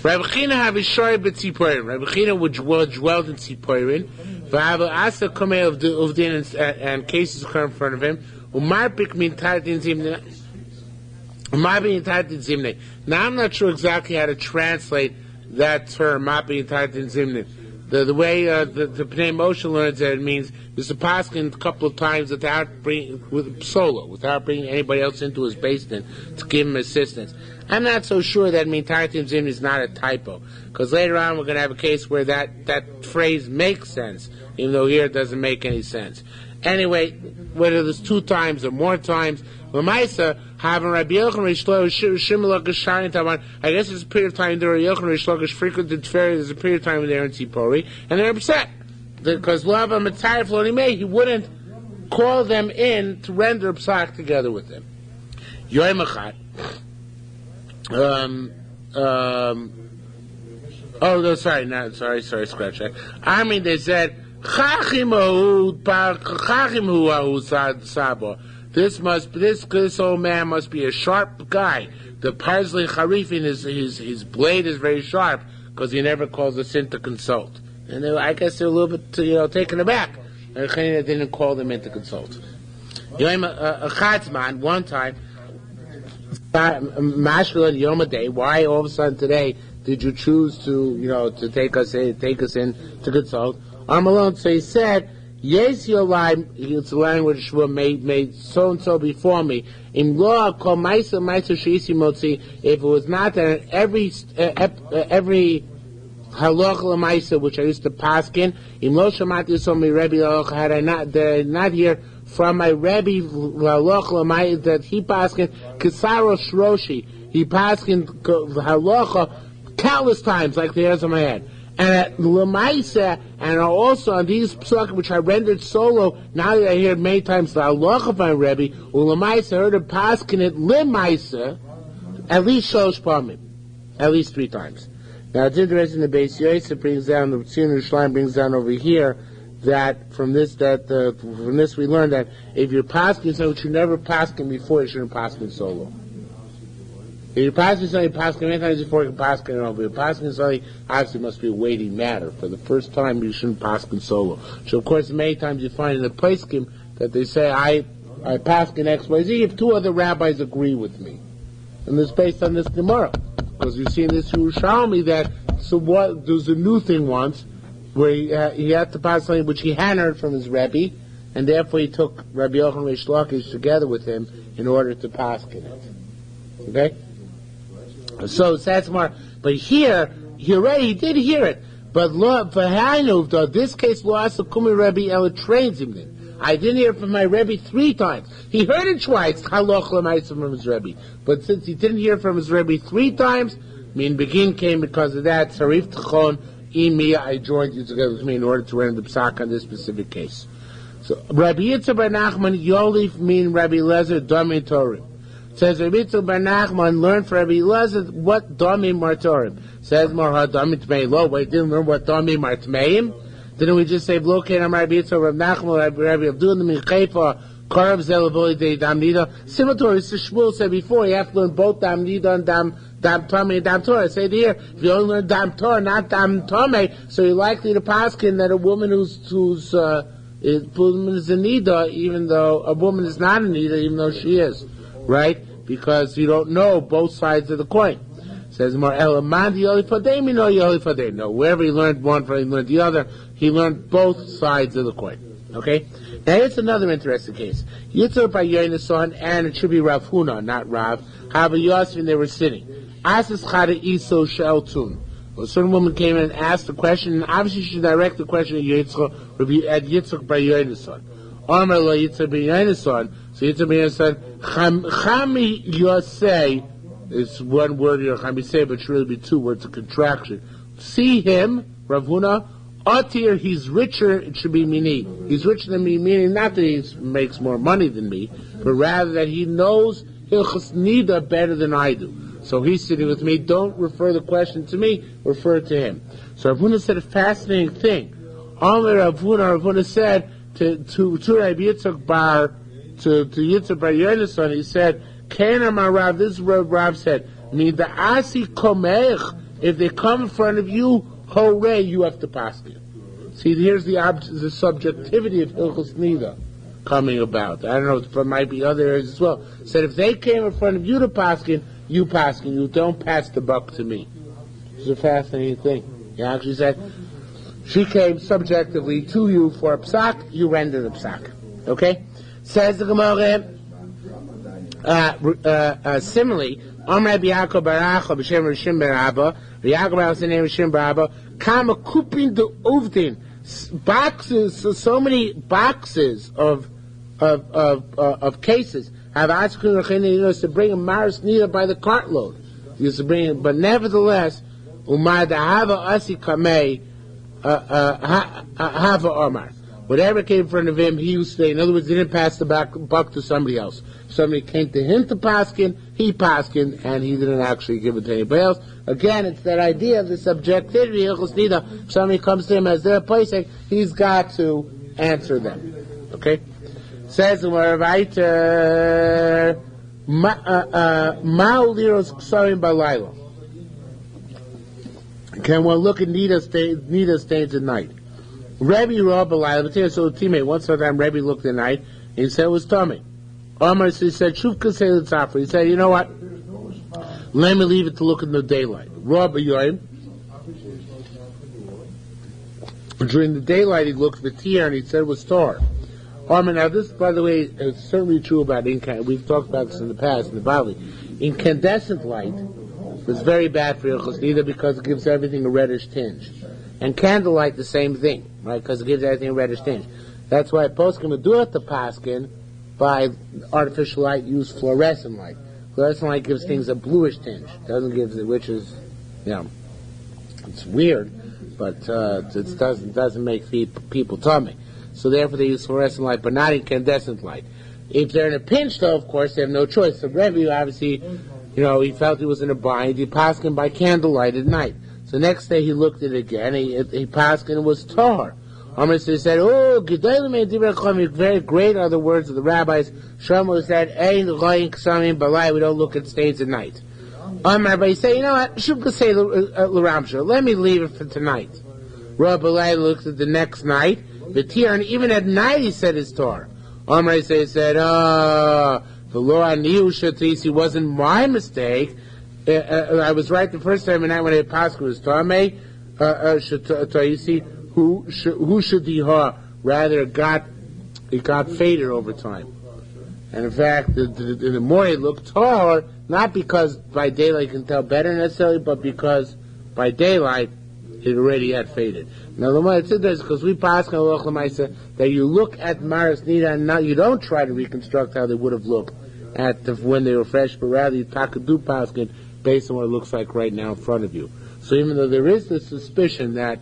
Rabbi China have a shiur b'tziporin. Rabbi China would dwell in tziporin. V'hava asa kamei of din and cases occur in front of him. Umarpik min tartin zimne. Now I'm not sure exactly how to translate that term, Mapi Tartin Zimnin. The way the Pnei Moshe learns that it means there's a paskin a couple of times without bringing anybody else into his basement to give him assistance. I'm not so sure that Tartin Zimnin is not a typo, because later on we're going to have a case where that phrase makes sense, even though here it doesn't make any sense. Anyway, whether there's 2 times or more times, Lamaisa, having Rabbi Yochanan Reish Lakish, I guess there's a period of time there Yochanan Reish Lakish frequented Teferi, there's a period of time when they're in Tzipori, and they're upset. Because Lava Matzayef Lonimei, he wouldn't call them in to render psak together with them. Yoim Achat. Scratch that. I mean, they said, this old man must be a sharp guy. The parsley charifin, his blade is very sharp, because he never calls us in to consult. And I guess they're a little bit, taken aback. And Chanina didn't call them in to consult. One time, Mashvil Yom Day, why all of a sudden today did you choose to take us in to consult? Malone, so he said, yes, your line, it's a language made so and so before me. In law, called Maisa Shisi Motzi, if it was not that every halacha Maisa, which I used to paskin, in Lo Shamati so my Rebbe had I not hear from my Rebbe halacha that he paskin Kisaro Shroshi, he paskin halacha countless times, like the hairs on my head. And at Lamaisa, and also on these psukim which I rendered solo, now that I hear many times the halacha of my Rebbe, Lamaisa heard of paskin it Lamaisa, at least shosh pamim, at least 3 times. Now it's interesting. The Beis Yosef brings down, the Yerushalmi brings down over here that from this we learn that if you're paskin something which you never paskin before, you shouldn't paskin solo. If you're passing something, many times before you can pass it over. If you're passing something, obviously it must be a weighty matter. For the first time, you shouldn't pass solo. So, of course, many times you find in the poskim that they say, I pass in X, Y, Z, if 2 other rabbis agree with me. And it's based on this Gemara. Because you see in this Yerushalmi that, there's a new thing once, where he had to pass something which he hadn't heard from his Rebbe, and therefore he took Rabbi Yochanan Reish Lakish together with him in order to pass in it. Okay? So that's more, but here he already did hear it. But for Hainu, this case, lo asa kumi Rebbe ela trains him then. I didn't hear from my Rebbe 3 times. He heard it twice, haloch l'maisa from his Rebbe. But since he didn't hear from his Rebbe 3 times, begin came because of that. Sarif tchon imi, I joined you together with me in order to render the psak on this specific case. So Rabbi Yitzchak bar Nachman Yolif mean Rabbi Lezer Domin Torah. Says Rabbi Yitzchak bar Nachman learned from Rabbi Lezer what Domin Martorim. Says Marha Domin Tmei Lo. Wait, didn't learn what Domin Martmeim? Didn't we just say locate on Rabbi Yitzchak Rabbi Nachman Rabbi Abdul Min Chayfa Karav Zelavoli De Dam Nida? Similar to what Shmuel said before, you have to learn both Dam Nida and Dam Tomei and Dam Torah. Say here, if you only learn Dam Torah, not Dam Tomei, so you're likely to paskin that a woman who's is a nida, even though a woman is not a nida, even though she is, right? Because you don't know both sides of the coin. It says more elamandi yolifadei no yolifadei. No, wherever he learned one, he learned the other. He learned both sides of the coin. Okay? Now here's another interesting case. Yitzhak by Yonason, and it should be Rav Huna, not Rav. Hava Yosef, and they were sitting. Asas Chada Iso Sheltun. A certain woman came in and asked a question, and obviously she direct the question at Yitzchak by Yonason. Amar lo Yitzchak by Yonason. So Yitzchak by Yonason, Chami Yosei, it's one word here, Chami Yosei, but it should really be two words, a contraction. See him, Rav Huna, Otir, he's richer, it should be mini. He's richer than me, meaning not that he makes more money than me, but rather that he knows Hilchos Niddah better than I do. So he's sitting with me. Don't refer the question to me, refer it to him. So Rav Huna said a fascinating thing. Rav Huna said to Rabbi Yitzchak bar, to Yitzchak bar Yonason, he said, Kana Marav, this is what Rav said, the Asi Komech, if they come in front of you, hooray, you have to paskin. See, here's the subjectivity of Hilchos Niddah coming about. I don't know if there might be other areas as well. Said if they came in front of you to paskin, you paskin. You don't pass the buck to me. It's a fascinating thing. He actually said, she came subjectively to you for a psak, you render the psak. Okay? Says the Gemara, similarly, Rabbi Yaakov Baracha b'shem Rishim Barabba, Rabbi Yaakov Baracha the name Rishim Barabba, Kama kupin de uvdin, boxes, so many boxes of cases have asked to bring a Maris Niddah by the cartload. He used to bring it, but nevertheless, Umar Hava Asi Kamei Hava Omar. Whatever came in front of him, he used to say. In other words, he didn't pass the buck to somebody else. Somebody came to him to paskin, he paskin, and he didn't actually give it to anybody else. Again, it's that idea of the subjectivity. Hilchos Niddah. If somebody comes to him as they're placing, he's got to answer them. Okay? Says the weiter Ma'uliros Ksarim Balayla. Can one look at Niddah stains at night? Rebbe Rob Balayla. So a teammate once time Rebbe looked at night and he said it was tummy. Omar he said Shuv Kasei L'Tzafra. He said, you know what? Let me leave it to look in the daylight. Rob Yoim. During the daylight he looked at the tear and he said it was tar. Now this, by the way, is certainly true about incandescent. We've talked about this in the past, in the Bali. Incandescent light is very bad for Hilchos Niddah because it gives everything a reddish tinge. And candlelight, the same thing, right? Because it gives everything a reddish tinge. That's why poskim would do it to paskin by artificial light, use fluorescent light. Fluorescent light gives things a bluish tinge. Doesn't give it, which is, it's weird, but it doesn't make people tummy. So therefore they use fluorescent light, but not incandescent light. If they're in a pinch, though, of course, they have no choice. So Rebbe, obviously, he felt he was in a bind. He passed him by candlelight at night. So next day he looked at it again. He passed and it was tar. Amr said, "Oh, very great are the words of the rabbis." Shlomo said, "Ein loyin ksamim balai." We don't look at stains at night. Amr, but he said, "You know what? Let me leave it for tonight." Rabbi Balai looked at the next night. The tear, and even at night he said his tar. Amr said, the law I knew Shatisi wasn't my mistake. I was right the first time at night when I passed was Tameh. Who should he ha? Rather, it got faded over time. And in fact, the more it looked tar, not because by daylight you can tell better necessarily, but because by daylight it already had faded. Now, the one that said this because we pass that you look at Maris Niddah and now you don't try to reconstruct how they would have looked when they were fresh, but rather you takadu paskin based on what it looks like right now in front of you. So even though there is the suspicion that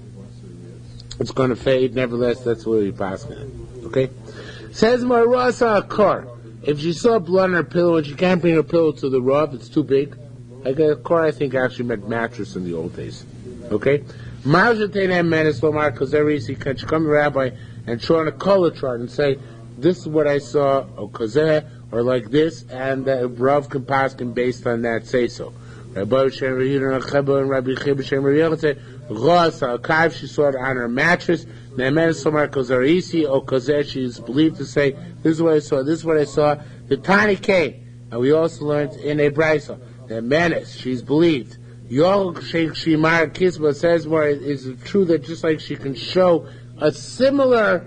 it's going to fade, nevertheless, that's what we paskin. Okay? Says Marasa Akar. If she saw blood on her pillow and she can't bring her pillow to the roof, it's too big. A car, I think, actually meant mattress in the old days. Okay? Marjatain menace Lomar Kazarisi can come to the rabbi and show on a color chart and say, this is what I saw, or Kazeh, or like this, and Rav can paskin based on that say so. Rabbi Shem and Rabbi Chib Shem said, Rosa, a kav, she saw it on her mattress. Nemenes Lomar Kazarisi, or Kazeh, she is believed to say, this is what I saw, this is what I saw. The Tani came, and we also learned in a brisa, that menace, she's believed. Yol Sheikh Shimar Kisba says more, is it true that just like she can show a similar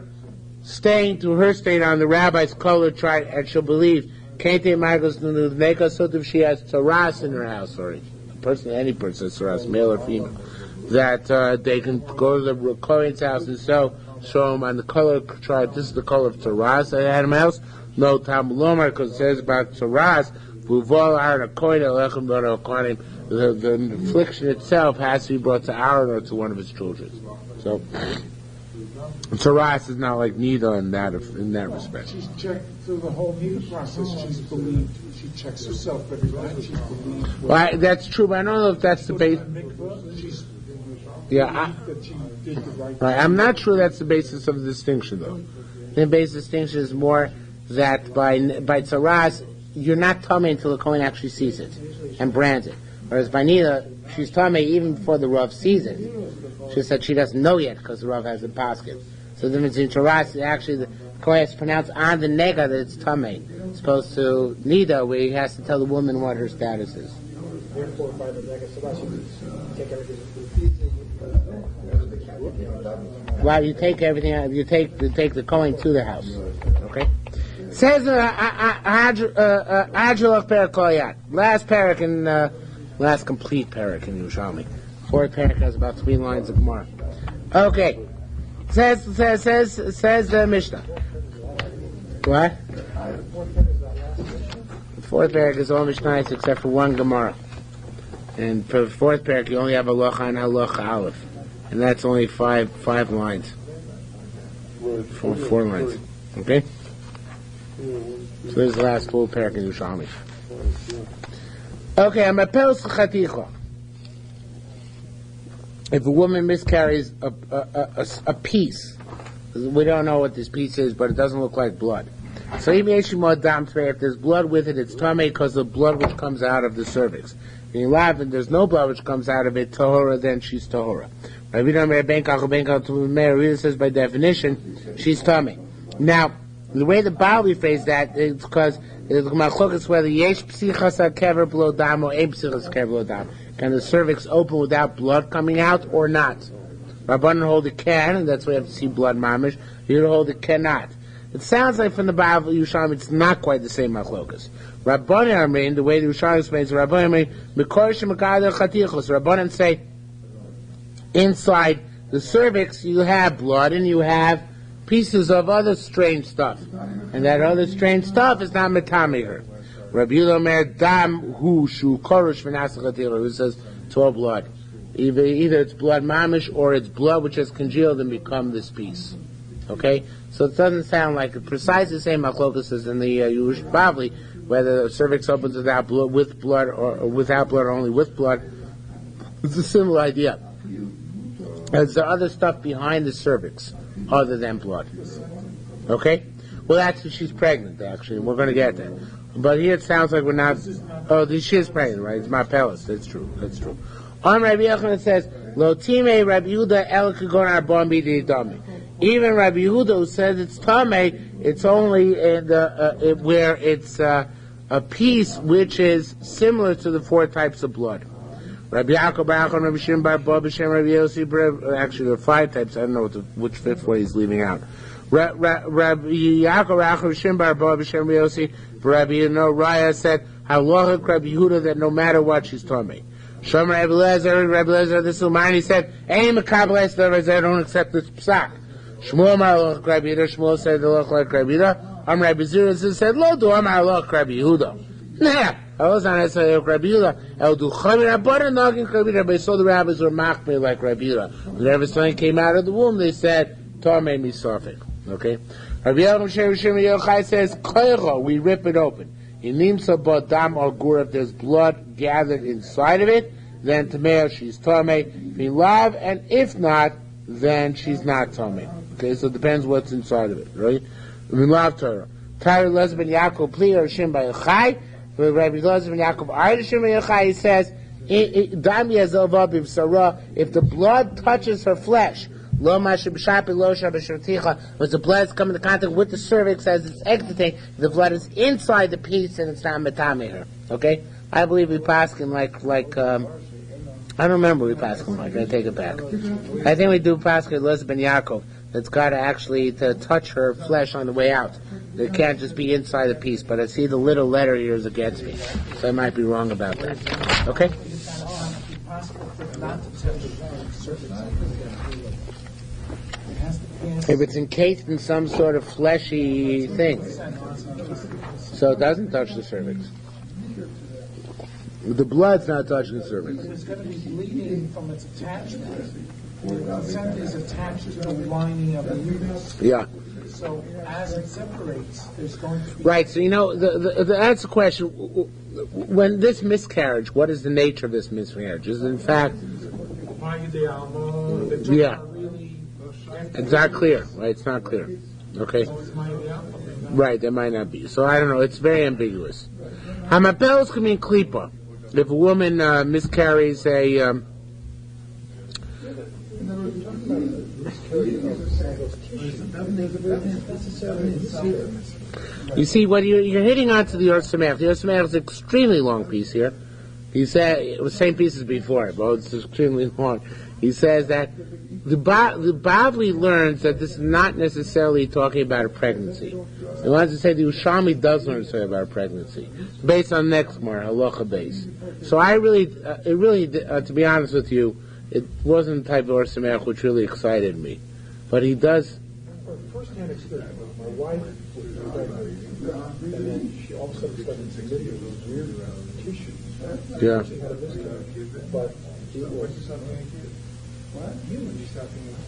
staying to her state on the rabbi's color chart, and she'll believe, Kente Marcos Nuneka Sot, if she has taras in her house, or any person has taras, male or female, that they can go to the Kohen's house and show him on the color chart, this is the color of taras I had in my house. No Tam Lomar, because it says about taras, the affliction itself has to be brought to Aaron or to one of his children. So, taras is not like Niddah in that respect. She's checked through the whole Niddah process. She's believed. She checks herself every night. She's believed. Well, that's true, but I don't know if that's the base. I'm not sure that's the basis of the distinction, though. The basic distinction is more that by taras, you're not tamei until the Kohen actually sees it and brands it. Whereas by Niddah, she's tamei even before the Rav sees it. She said she doesn't know yet because the Rav has a basket. So the difference in taras, actually the Kohen has to pronounce on the nega that it's tamei, as opposed to Niddah, where he has to tell the woman what her status is. Therefore, by the nega taras, you take everything. Well, you take everything out. You take the Kohen to the house. Okay. Says Adjulach Parakoyat. Last parak in last complete parak in Yerushalmi. Fourth parak has about 3 lines of Gemara. Okay. Says the Mishnah. What? The fourth parak is all Mishnahs except for one Gemara. And for the fourth parak, you only have halacha and halacha aleph, and that's only five lines. 4 lines. Okay. So this is the last full parak in Yerushalmi. Okay, I'm a pelos chaticha. If a woman miscarries a piece, we don't know what this piece is, but it doesn't look like blood. So if there's blood with it, it's tamei because of the blood which comes out of the cervix. In live, and there's no blood which comes out of it, tahora, then she's tahora. Rabbi says by definition, she's tamei. Now, the way the Bali phrased that is because it's machlokas whether yesh psichas kever below dam or ein psichas kever below dam. Can the cervix open without blood coming out or not? Rabbanan hold it can, and that's why you have to see blood mamish. You hold it cannot. It sounds like from the Bible Yerushalmi it's not quite the same machlokas. Rabbanan, the way the Yerushalmi explains, Rabbanan say inside the cervix you have blood and you have pieces of other strange stuff, and that other strange stuff is not metamiher. Rabbi Yehuda Omer dam hu shu korush v'nasachatira, who says it's all blood. Either it's blood mamish or it's blood which has congealed and become this piece. Okay, so it doesn't sound like precisely the same machlokas as in the Yerush Bavli, whether the cervix opens without blood, with blood, or without blood, or only with blood. It's a similar idea. There's the other stuff behind the cervix other than blood. Okay? Well, that's if she's pregnant, actually. We're going to get there. But here it sounds like we're not... Oh, she is pregnant, right? It's my palace. That's true. On Rabbi Yochanan says, Lo time Rabbi Yehuda el kagon arbon b'di dami. Even Rabbi Yehuda, who says it's tamei, it's only where it's a piece which is similar to the 4 types of blood. Rabbi Yaakov Bar Achon, Rabbi Shimon Bar Abba, B'Shem Rabbi Yossi, actually there are 5 types, I don't know which 5th one he's leaving out. Rabbi Yaakov Bar Achon, Shimon Bar Abba, B'Shem Rabbi Yossi, Rabbi Raya said, Halacha Rabbi Yehuda, that no matter what, she's tamei. Shom Rabbi Lezer, this Umani said, Ein Mekabel Es Lezer, don't accept this psak. Shmuel Malach Rabbi Yehuda, Shmuel said, Halach like Rabbi Yehuda. Rabbi Zira said, Lo do Halach Rabbi Yehuda. Nah. I was on Rabbi Yehuda. Rabbi saw the rabbis were machmir like Rabbi Yehuda. Whenever something came out of the womb, they said, Tamei misafik. Okay? Rabbi Yochanan says, Koicho, we rip it open. In nimsa dam or gur, if there's blood gathered inside of it, then tamei, she's tamei. Lav, and if not, then she's not tamei. Okay, so it depends what's inside of it, right? Lav Torah. Tari Lezben Yaakov Pli or Shim by Yachai. Rabbi Lezben Yaakov Ayr Shim by Yachai, he says, Dam Yazov Abim Sarah, if the blood touches her flesh, Lo Mashabshapi Lo Shabashaticha, was the blood is coming into contact with the cervix as it's exiting, the blood is inside the piece and it's not metame her. Okay? I believe we pass him like I don't remember we pass him like, I take it back. I think we do pass him Elizabeth Ben Yaakov, It's got to actually to touch her flesh on the way out. It can't just be inside the piece, but I see the little letter here is against me. So I might be wrong about that. Okay? If it's encased in some sort of fleshy thing. So it doesn't touch the cervix. The blood's not touching the cervix. There's going to be bleeding from its attachment. The placenta is attached to the lining of the uterus. Yeah. So as it separates, there's going to be... Right, so that's the question. When this miscarriage, what is the nature of this miscarriage? Is it in fact... Yeah. It's not clear, right? It's not clear. Okay? Right, there might not be. So I don't know, it's very ambiguous. Hamapelos can mean klipa. If a woman miscarries a... You see, what you're hitting onto the Yerushalmi. The Yerushalmi is an extremely long piece here. He said it was the same piece as before, but it's extremely long. He says that the Bavli learns that this is not necessarily talking about a pregnancy. He wants to say the Yerushalmi does learn something about a pregnancy, based on next more halacha base. So I really, to be honest with you, it wasn't the type of Yerushalmi which really excited me. But he does. First-hand experience. My wife was pregnant, and then she all of a sudden started submitting those weird tissues. Yeah. She had a miscarriage, but it was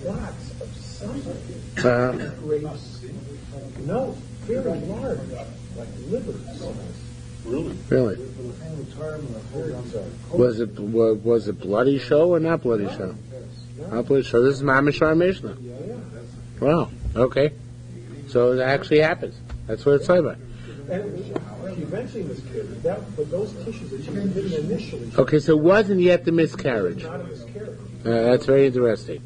lots of something. Grapes. No, very large, like liver cells. Really? Was it bloody show or not bloody show? Not bloody show. This is Mamashar Mishnah. Wow. Okay. So it actually happens. That's what it's talking about. And she eventually miscarried. But those tissues that she was given initially. Okay, so it wasn't yet the miscarriage. Not a miscarriage. That's very interesting.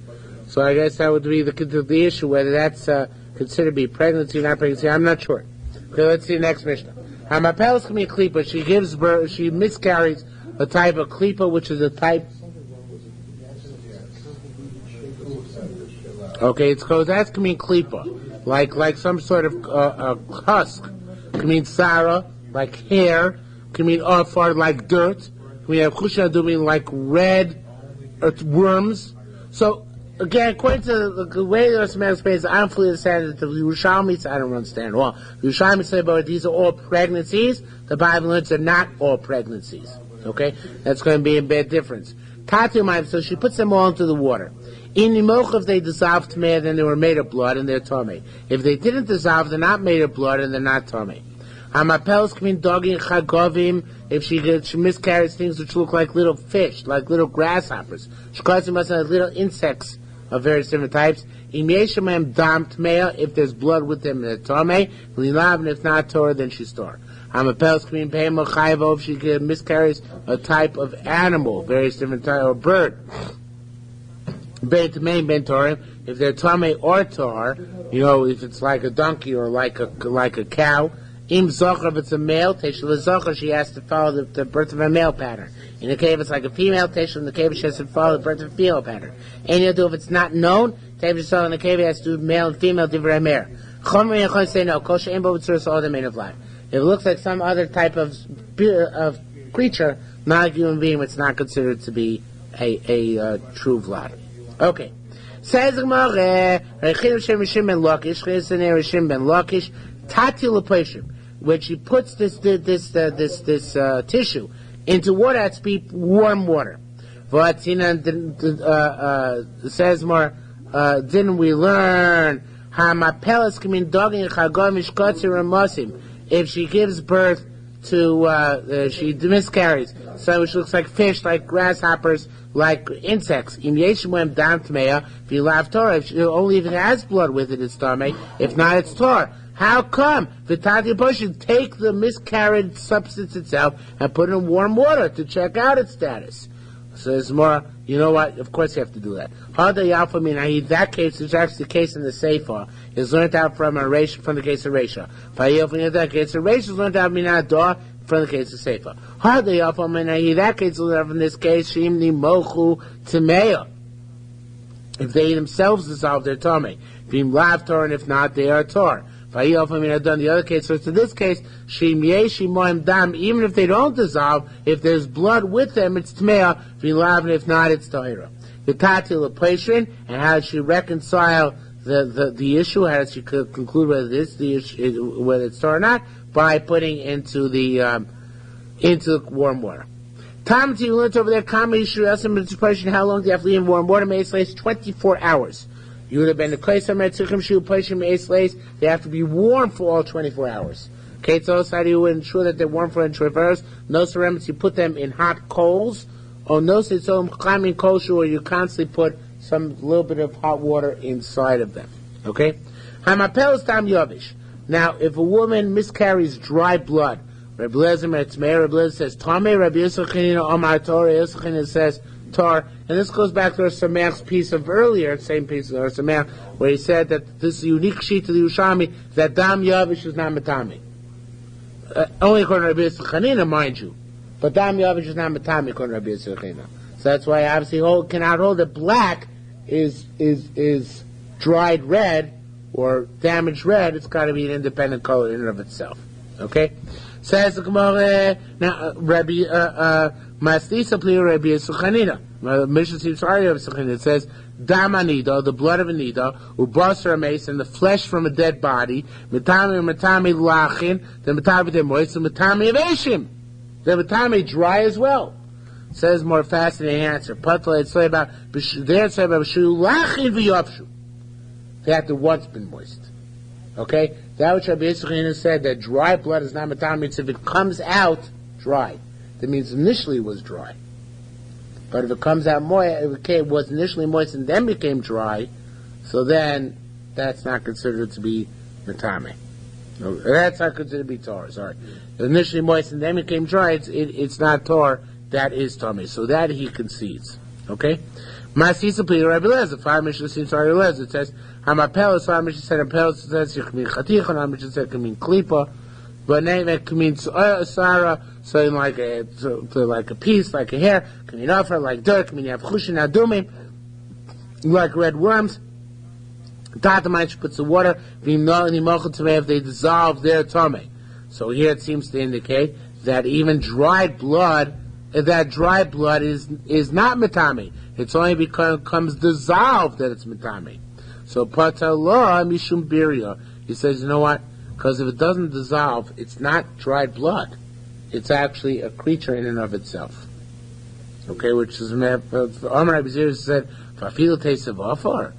So I guess that would be the issue, whether that's considered to be pregnancy or not pregnancy. I'm not sure. Okay, let's see the next Mishnah. Hamapelos can be a klipa. She gives birth. She miscarries a type of klipa, which is a type. Okay, it's called that's can mean klipa, like some sort of husk. Can mean sarah, like hair. Can mean afar, like dirt. We have kushadu mean like red worms. So again, according to the way the Yerushalmi explains, I don't fully understand it. The Yerushalmi, I don't understand. Well, the Yerushalmi say, but these are all pregnancies. The Bible learns they're not all pregnancies. Okay, that's going to be a big difference. So she puts them all into the water. In Nimochav, they dissolved tamei, then they were made of blood, and they're tamei. If they didn't dissolve, they're not made of blood, and they're not tamei. Hamapels can mean dogim chagovim. If she miscarries things which look like little fish, like little grasshoppers. Shkazim must have little insects of various different types. Im yeshamem dam tamei. If there's blood with them, they're tamei. Lilav, and if not Torah, then she's Torah. Hamapels can mean peimo chayvo. If she miscarries a type of animal, various different type, or bird. Ben Tamei Ben Torah, if they're Tamei or Tor, if it's like a donkey or like a cow, Im Zocher, if it's a male, Teshel Zocher, she has to follow the birth of a male pattern. In the cave, it's like a female, Teshel in the cave, she has to follow the birth of a female pattern. And you do if it's not known, Teshel in the cave, has to do male and female, Divrei Mer. Chomer Yechon say no, Kosher Imbo B'tzuras, all the main of life. If it looks like some other type of creature, not a human being, it's not considered to be a true Vlad. Okay. Says the Gemara, Rechim ben Lakish, Rechim ben Lakish, Tati Lepeshim, when she puts this tissue into water, that's to be warm water. Says more, didn't we learn Hamapelas can mean dogin chagom ishkotzir ramasim? If she gives birth to she miscarries, so which looks like fish, like grasshoppers, like insects. Im yeshmuem dam tmeya. If you lav Torah, only if it has blood with it, it's tamei. If not, it's Torah. How come? V'tati Poshin, take the miscarried substance itself and put it in warm water to check out its status. So it's more, you know what? Of course you have to do that. Hada Yalfa Minahi, that case, which is actually the case in the Sefer, is learned out from the case of Resha. Vayel that case of Resha is learned out Minadah from the case of Sefer. Hada Yalfa Minahi, that case is learned from this case, Shimni Mochu Timeya. If they themselves dissolve, they're Tomei. Being lav Tor, and if not, they are Tor. I've done the other case. So in this case, dam, even if they don't dissolve, if there's blood with them, it's Tmeah. Being lav, and if not, it's Tahira. The Tatil Peshin, and how does she reconcile the issue? How does she conclude whether it's the issue, whether it's Tor or not? By putting into the warm water. Time to learn over there, how long do you have to leave in warm water? May slaves 24 hours. You would have been the case of Metzuchim Shu Pashim May slaves. They have to be warm for all 24 hours. Okay, so how do you ensure that they're warm for 24 hours? No ceramics, you put them in hot coals. Or no, so climbing kosher, where you constantly put some little bit of hot water inside of them. Okay? Hamapel is tam yavish. Now, if a woman miscarries dry blood, Rabbi Lezer says, Tameh, Rabbi Yisachanina, Omar Torah, Yisachanina says, Tar, and this goes back to our Samach's piece of earlier, same piece of our Samach, where he said that this is a unique sheet of the Yerushalmi, that Dam Yavish is not Matami. Only according to Rabbi Yisachanina, mind you. But Dam Yavish is not Matami according to Rabbi Yisachanina. So that's why obviously cannot hold that black is dried red, or damaged red. It's got to be an independent color in and of itself. Okay? Says the Gemara, now, Rabbi, Masnisa Pli Rabbi Yisachanina. Mishnah seems sorry of Yisachanina. It says, Dam Niddah, the blood of a Niddah, Ubasar Mace, and the flesh from a dead body, Matami Lachin, the Matami de Moist, the Matami of Eshim. The Matami dry as well. Says more fascinating answer. Patla, it's about, there it's about Shu Lachin v'yopshu. They have to once been moist. Okay? That which Rabbi Yisachanina said, that dry blood is not Matami, means if it comes out dry. That means initially it was dry. But if it comes out moist, it was initially moist and then became dry, so then that's not considered to be Matame. No, that's not considered to be Torah, sorry. Initially moist and then became dry, it's not Torah, that is Tomei. So that he concedes. Okay? Masisa Pli Rabbi Lezer, Fire Mishnah seems sorry Lezer. It says, Hamapel, Fire Mishnah said, Hamapel says, you can mean Chatichon, Hamapel Mishnah said, can mean Klipa. But name it can mean Sarah, so like a piece, like a hair, can mean offer, like dirt, can mean you have chushin adumim, like red worms. Tatamai puts the water, if they dissolve their tummy. So here it seems to indicate that even dried blood is not metame. It's only becomes dissolved that it's metame. So patala mishum biria. He says, you know what? Because if it doesn't dissolve, it's not dried blood. It's actually a creature in and of itself. Okay, which is Omar Abizir said, "Fafil taste of offer."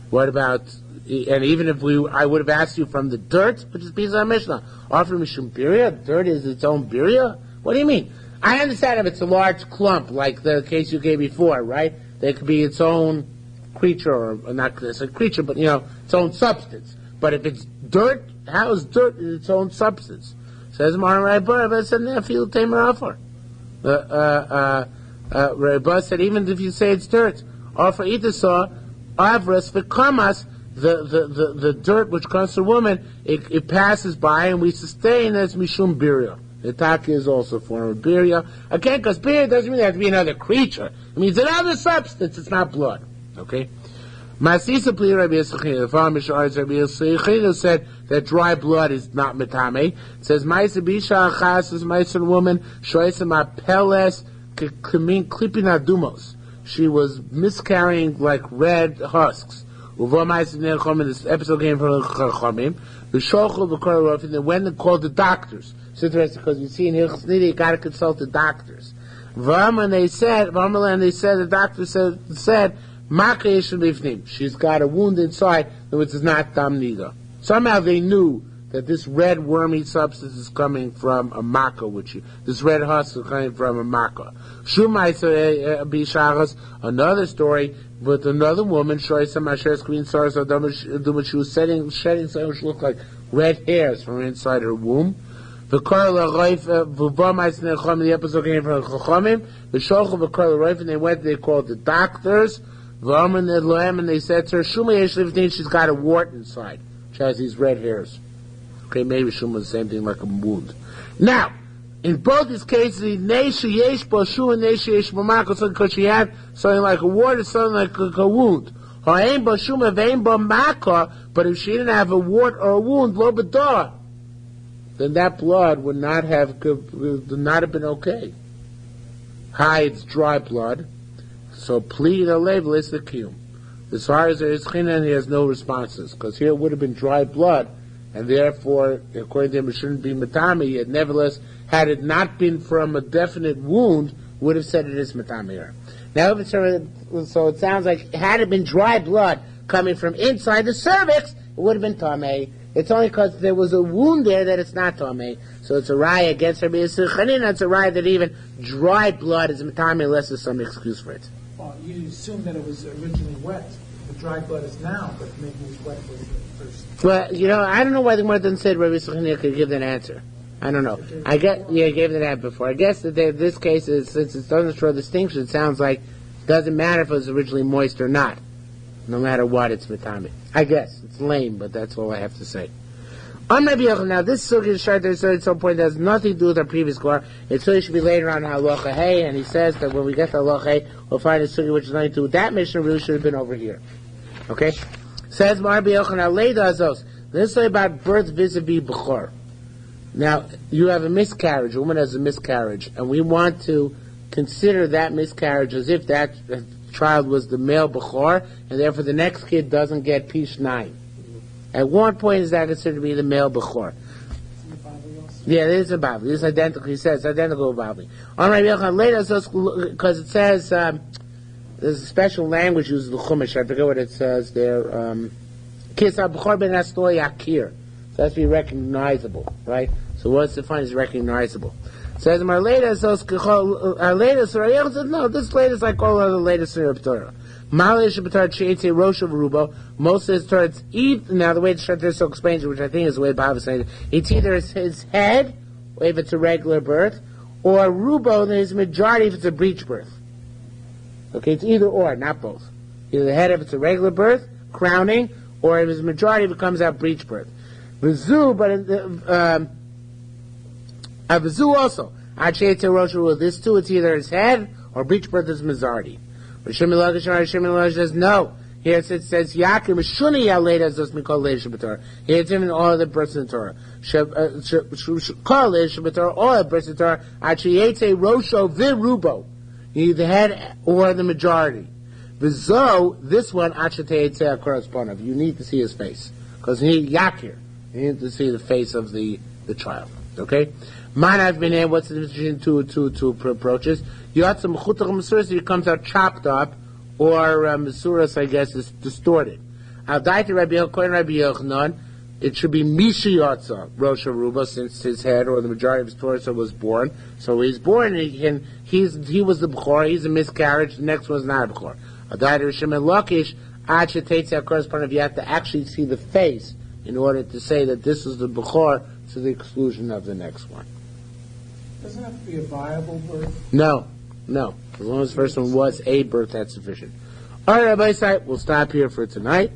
What about? And even if I would have asked you from the dirt, which is piece of our Mishnah, offer mishum biria. Dirt is its own biria. What do you mean? I understand if it's a large clump, like the case you gave before, right? There could be its own creature, or not a creature, but its own substance. But if it's dirt, how is dirt in its own substance? Says Maran Rabbi said, "Nefil tamer offer." Rabbi said, even if you say it's dirt, offer itasah, avras v'kamas, the dirt which comes to a woman, it passes by and we sustain as mishum birya. The taka is also a form of birya. Again, because birya doesn't mean have to be another creature. It means another substance. It's not blood. Okay. Masisa Pli Rabbi Yisachanina, the farmer Rabbi Yisachanina said that dry blood is not metame. It says, Maisa Bisha Achas is Maisa woman, Shoisa Mapeles Kamin Klipin Adumos. She was miscarrying like red husks. Uvo Maisa Nechomim, this episode came from Chachomim. The Shochel V'Korah, and they went and called the doctors. It's interesting because you see in Hilchos Niddah, you got to consult the doctors. V'amar, and they said, the doctor said, she's got a wound inside, which is not Dam Niddah. Somehow they knew that this red wormy substance is coming from a makkah, this red husk is coming from a makkah. Another story with another woman, she was shedding something which looked like red hairs from inside her womb. The episode came from Chachomim, and they called the doctors. And they said to her, she's got a wart inside. She has these red hairs. Okay, maybe Shuma is the same thing, like a wound. Now, in both these cases, because she had something like a wart, something like a wound. Ha'ein bo shuma ve'ein bo makah, but if she didn't have a wart or a wound, lo b'dor, then that blood would not have been okay. It's dry blood, so plead a level is the kiyum. As far as there is chinan, he has no responses, because here it would have been dry blood, and therefore, according to him, it shouldn't be matami. Yet nevertheless, had it not been from a definite wound, would have said it is matami here. Now, if it's so it sounds like had it been dry blood coming from inside the cervix, it would have been tamei. It's only because there was a wound there that it's not tamei. So it's a raya against her. It's a raya that even dry blood is matami unless there's some excuse for it. Well, you assume that it was originally wet. The dry blood is now, but maybe it was wet was the first. Well, I don't know why the Gemara doesn't say Rabbi Yisrael could give that answer. I don't know. I gave that answer before. I guess that this case is, since it doesn't show a distinction, it sounds like it doesn't matter if it was originally moist or not. No matter what, it's matami. I guess. It's lame, but that's all I have to say. On Rabbi Yochanan, now this sugya shart at some point has nothing to do with our previous Gemara. It should be later on halacha hey, and he says that when we get to halacha hey, we'll find a sugya which is nothing to do with that mission. Really should have been over here. Okay? Says Rabbi Yochanan, leida azos. This is about birth vis-a-vis b'chor. Now, you have a miscarriage, a woman has a miscarriage, and we want to consider that miscarriage as if that child was the male b'chor, and therefore the next kid doesn't get pish 9. At one point is that considered to be the male b'chor. Yeah, this is a Bavli. This is identical, he says, identical Bavli. On Rabbi Yochanan, later, because it says, there's a special language used in the Chumash, I forget what it says there, Kis ha-b'chor ben astoy yakir. So it has to be recognizable, right? So what's defined as recognizable? It says, our latest, no, this latest like all other latest in Torah. Malish Batar Chaitse Rosh of Rubo. Most of his Torah, it's either, now the way the Shatter so explains it, which I think is the way Bob is saying it, it's either his head, or if it's a regular birth, or Rubo, then his majority if it's a breech birth. Okay, it's either or, not both. Either the head if it's a regular birth, crowning, or if it's a majority if it comes out breech birth. Vizu, but Vizu also. Chaitse Rosh Rubo. This too, it's either his head, or breech birth is majority. Yerushalmi Niddah says no. Here it says Yakim Shuni Yaleda Zos Mikol Leish B'Torah. Here it's even all the births in the Torah. Kol Leish B'Torah, all the births in the Torah. Achiyetze Rosho Virubo. You need the head or the majority. V'zo, this one Achateyetze Akoros. You need to see his face because you need Yakir. You need to see the face of the child. Okay. Manav B'nei. What's the difference between two approaches? Yatzam Chutach Masuras, it comes out chopped up, or Masuras, I guess, is distorted. Al Daiti Rabbi Yochanan, it should be Mishi Yatza, Rosh Aruba, since his head or the majority of his torso was born. So he's born, and he was the B'chor, he's a miscarriage, the next one's not a B'chor. Al Daiti Rishim Lakish, Achateitzah correspondent, you have to actually see the face in order to say that this is the B'chor to the exclusion of the next one. Doesn't it have to be a viable birth? No. As long as the first one was a birth, that's sufficient. All right, Rabbi Isai, we'll stop here for tonight.